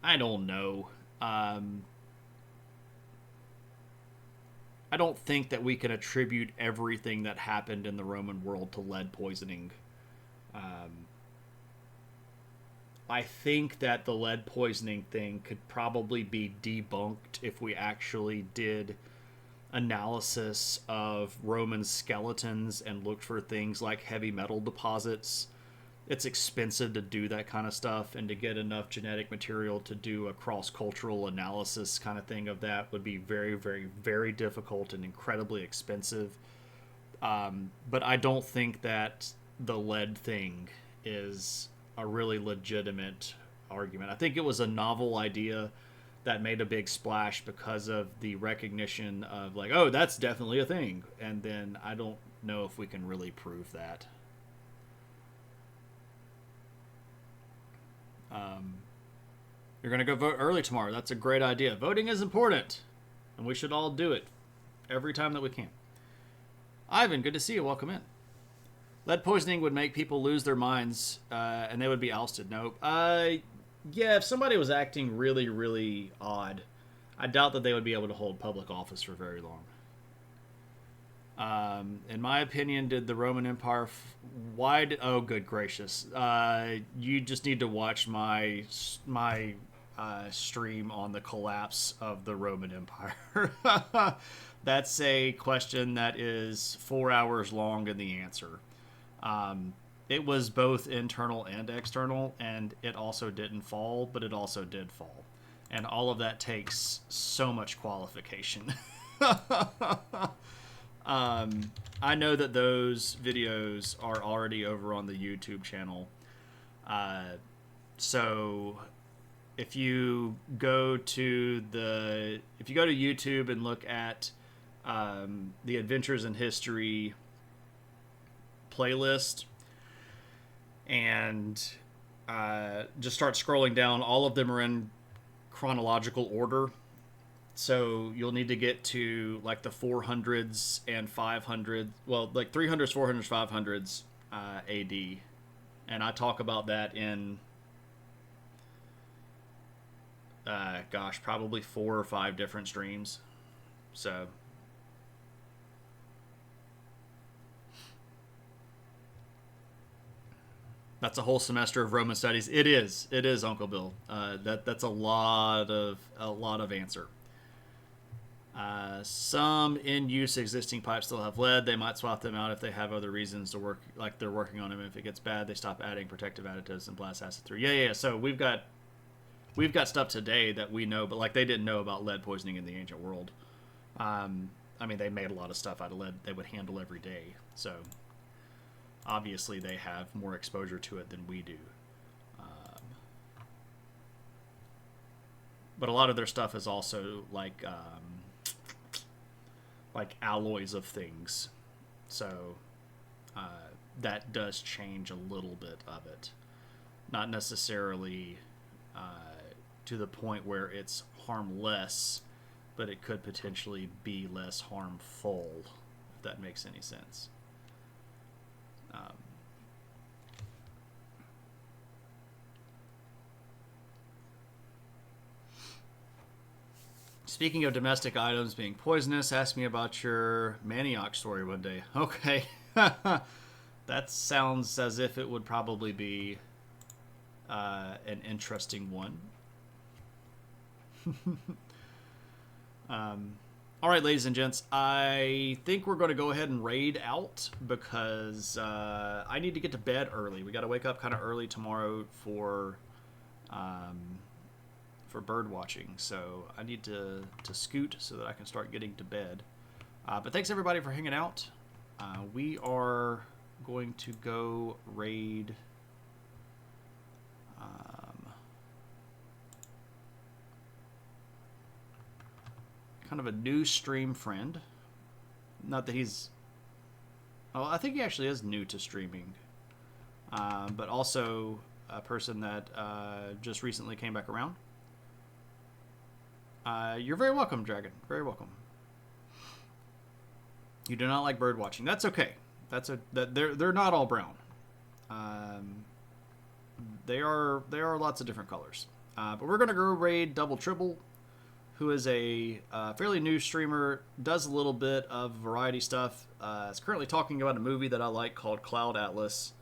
I don't know. I don't think that we can attribute everything that happened in the Roman world to lead poisoning. I think that the lead poisoning thing could probably be debunked if we actually did analysis of Roman skeletons and looked for things like heavy metal deposits. It's expensive to do that kind of stuff, and to get enough genetic material to do a cross-cultural analysis kind of thing of that would be very, very, very difficult and incredibly expensive. But I don't think that the lead thing is a really legitimate argument. I think it was a novel idea that made a big splash because of the recognition of like, oh, that's definitely a thing. And then I don't know if we can really prove that. You're going to go vote early tomorrow. That's a great idea. Voting is important, and we should all do it every time that we can. Ivan, good to see you. Welcome in. Lead poisoning would make people lose their minds, and they would be ousted. Nope. Yeah, if somebody was acting really, really odd, I doubt that they would be able to hold public office for very long. In my opinion, did the Roman Empire... Oh, good gracious. You just need to watch my stream on the collapse of the Roman Empire. That's a question that is 4 hours long in the answer. It was both internal and external, and it also didn't fall, but it also did fall. And all of that takes so much qualification. I know that those videos are already over on the YouTube channel. So if you go to YouTube and look at the Adventures in History playlist and just start scrolling down, all of them are in chronological order. So you'll need to get to like the 400s and 500s, well, like 300s, 400s, 500s AD. And I talk about that in, probably 4 or 5 different streams. So That's a whole semester of Roman studies. It is. It is, Uncle Bill. That's a lot of answer. Some in-use existing pipes still have lead. They might swap them out if they have other reasons to work, like they're working on them. If it gets bad, they stop adding protective additives and blast acid through. Yeah. So we've got stuff today that we know, but like they didn't know about lead poisoning in the ancient world. I mean, they made a lot of stuff out of lead they would handle every day. So obviously they have more exposure to it than we do. But a lot of their stuff is also like alloys of things. So that does change a little bit of it. Not necessarily to the point where it's harmless, but it could potentially be less harmful, if that makes any sense. Speaking of domestic items being poisonous, ask me about your manioc story one day. Okay. That sounds as if it would probably be an interesting one. All right, ladies and gents, I think we're going to go ahead and raid out because I need to get to bed early. We got to wake up kind of early tomorrow for bird watching, so I need to scoot so that I can start getting to bed. But thanks everybody for hanging out. We are going to go raid kind of a new stream friend. Not that he's... Oh, I think he actually is new to streaming. But also a person that just recently came back around. You're very welcome, Dragon. Very welcome. You do not like bird watching. That's okay. They're not all brown. They are lots of different colors. But we're gonna go raid Double Tribble, who is a fairly new streamer. Does a little bit of variety stuff. Is currently talking about a movie that I like called Cloud Atlas.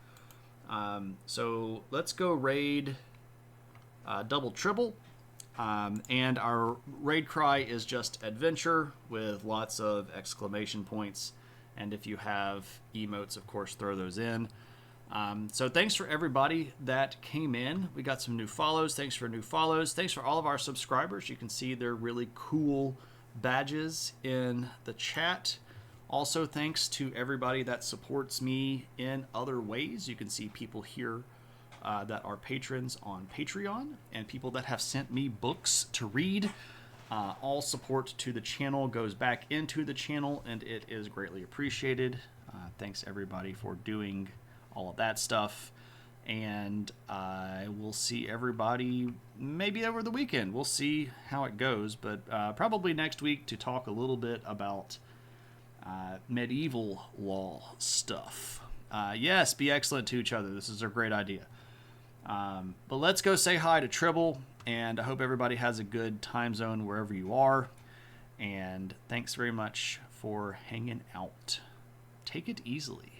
So let's go raid Double Tribble. And our raid cry is just adventure with lots of exclamation points. And if you have emotes, of course, throw those in. So thanks for everybody that came in. We got some new follows. Thanks for new follows. Thanks for all of our subscribers. You can see their really cool badges in the chat. Also, thanks to everybody that supports me in other ways. You can see people here that are patrons on Patreon and people that have sent me books to read. All support to the channel goes back into the channel, and it is greatly appreciated. Thanks everybody for doing all of that stuff, and I will see everybody maybe over the weekend. We'll see how it goes, but probably next week to talk a little bit about medieval law stuff. Yes, be excellent to each other. This is a great idea. But let's go say hi to Tribble, and I hope everybody has a good time zone wherever you are. And thanks very much for hanging out. Take it easily.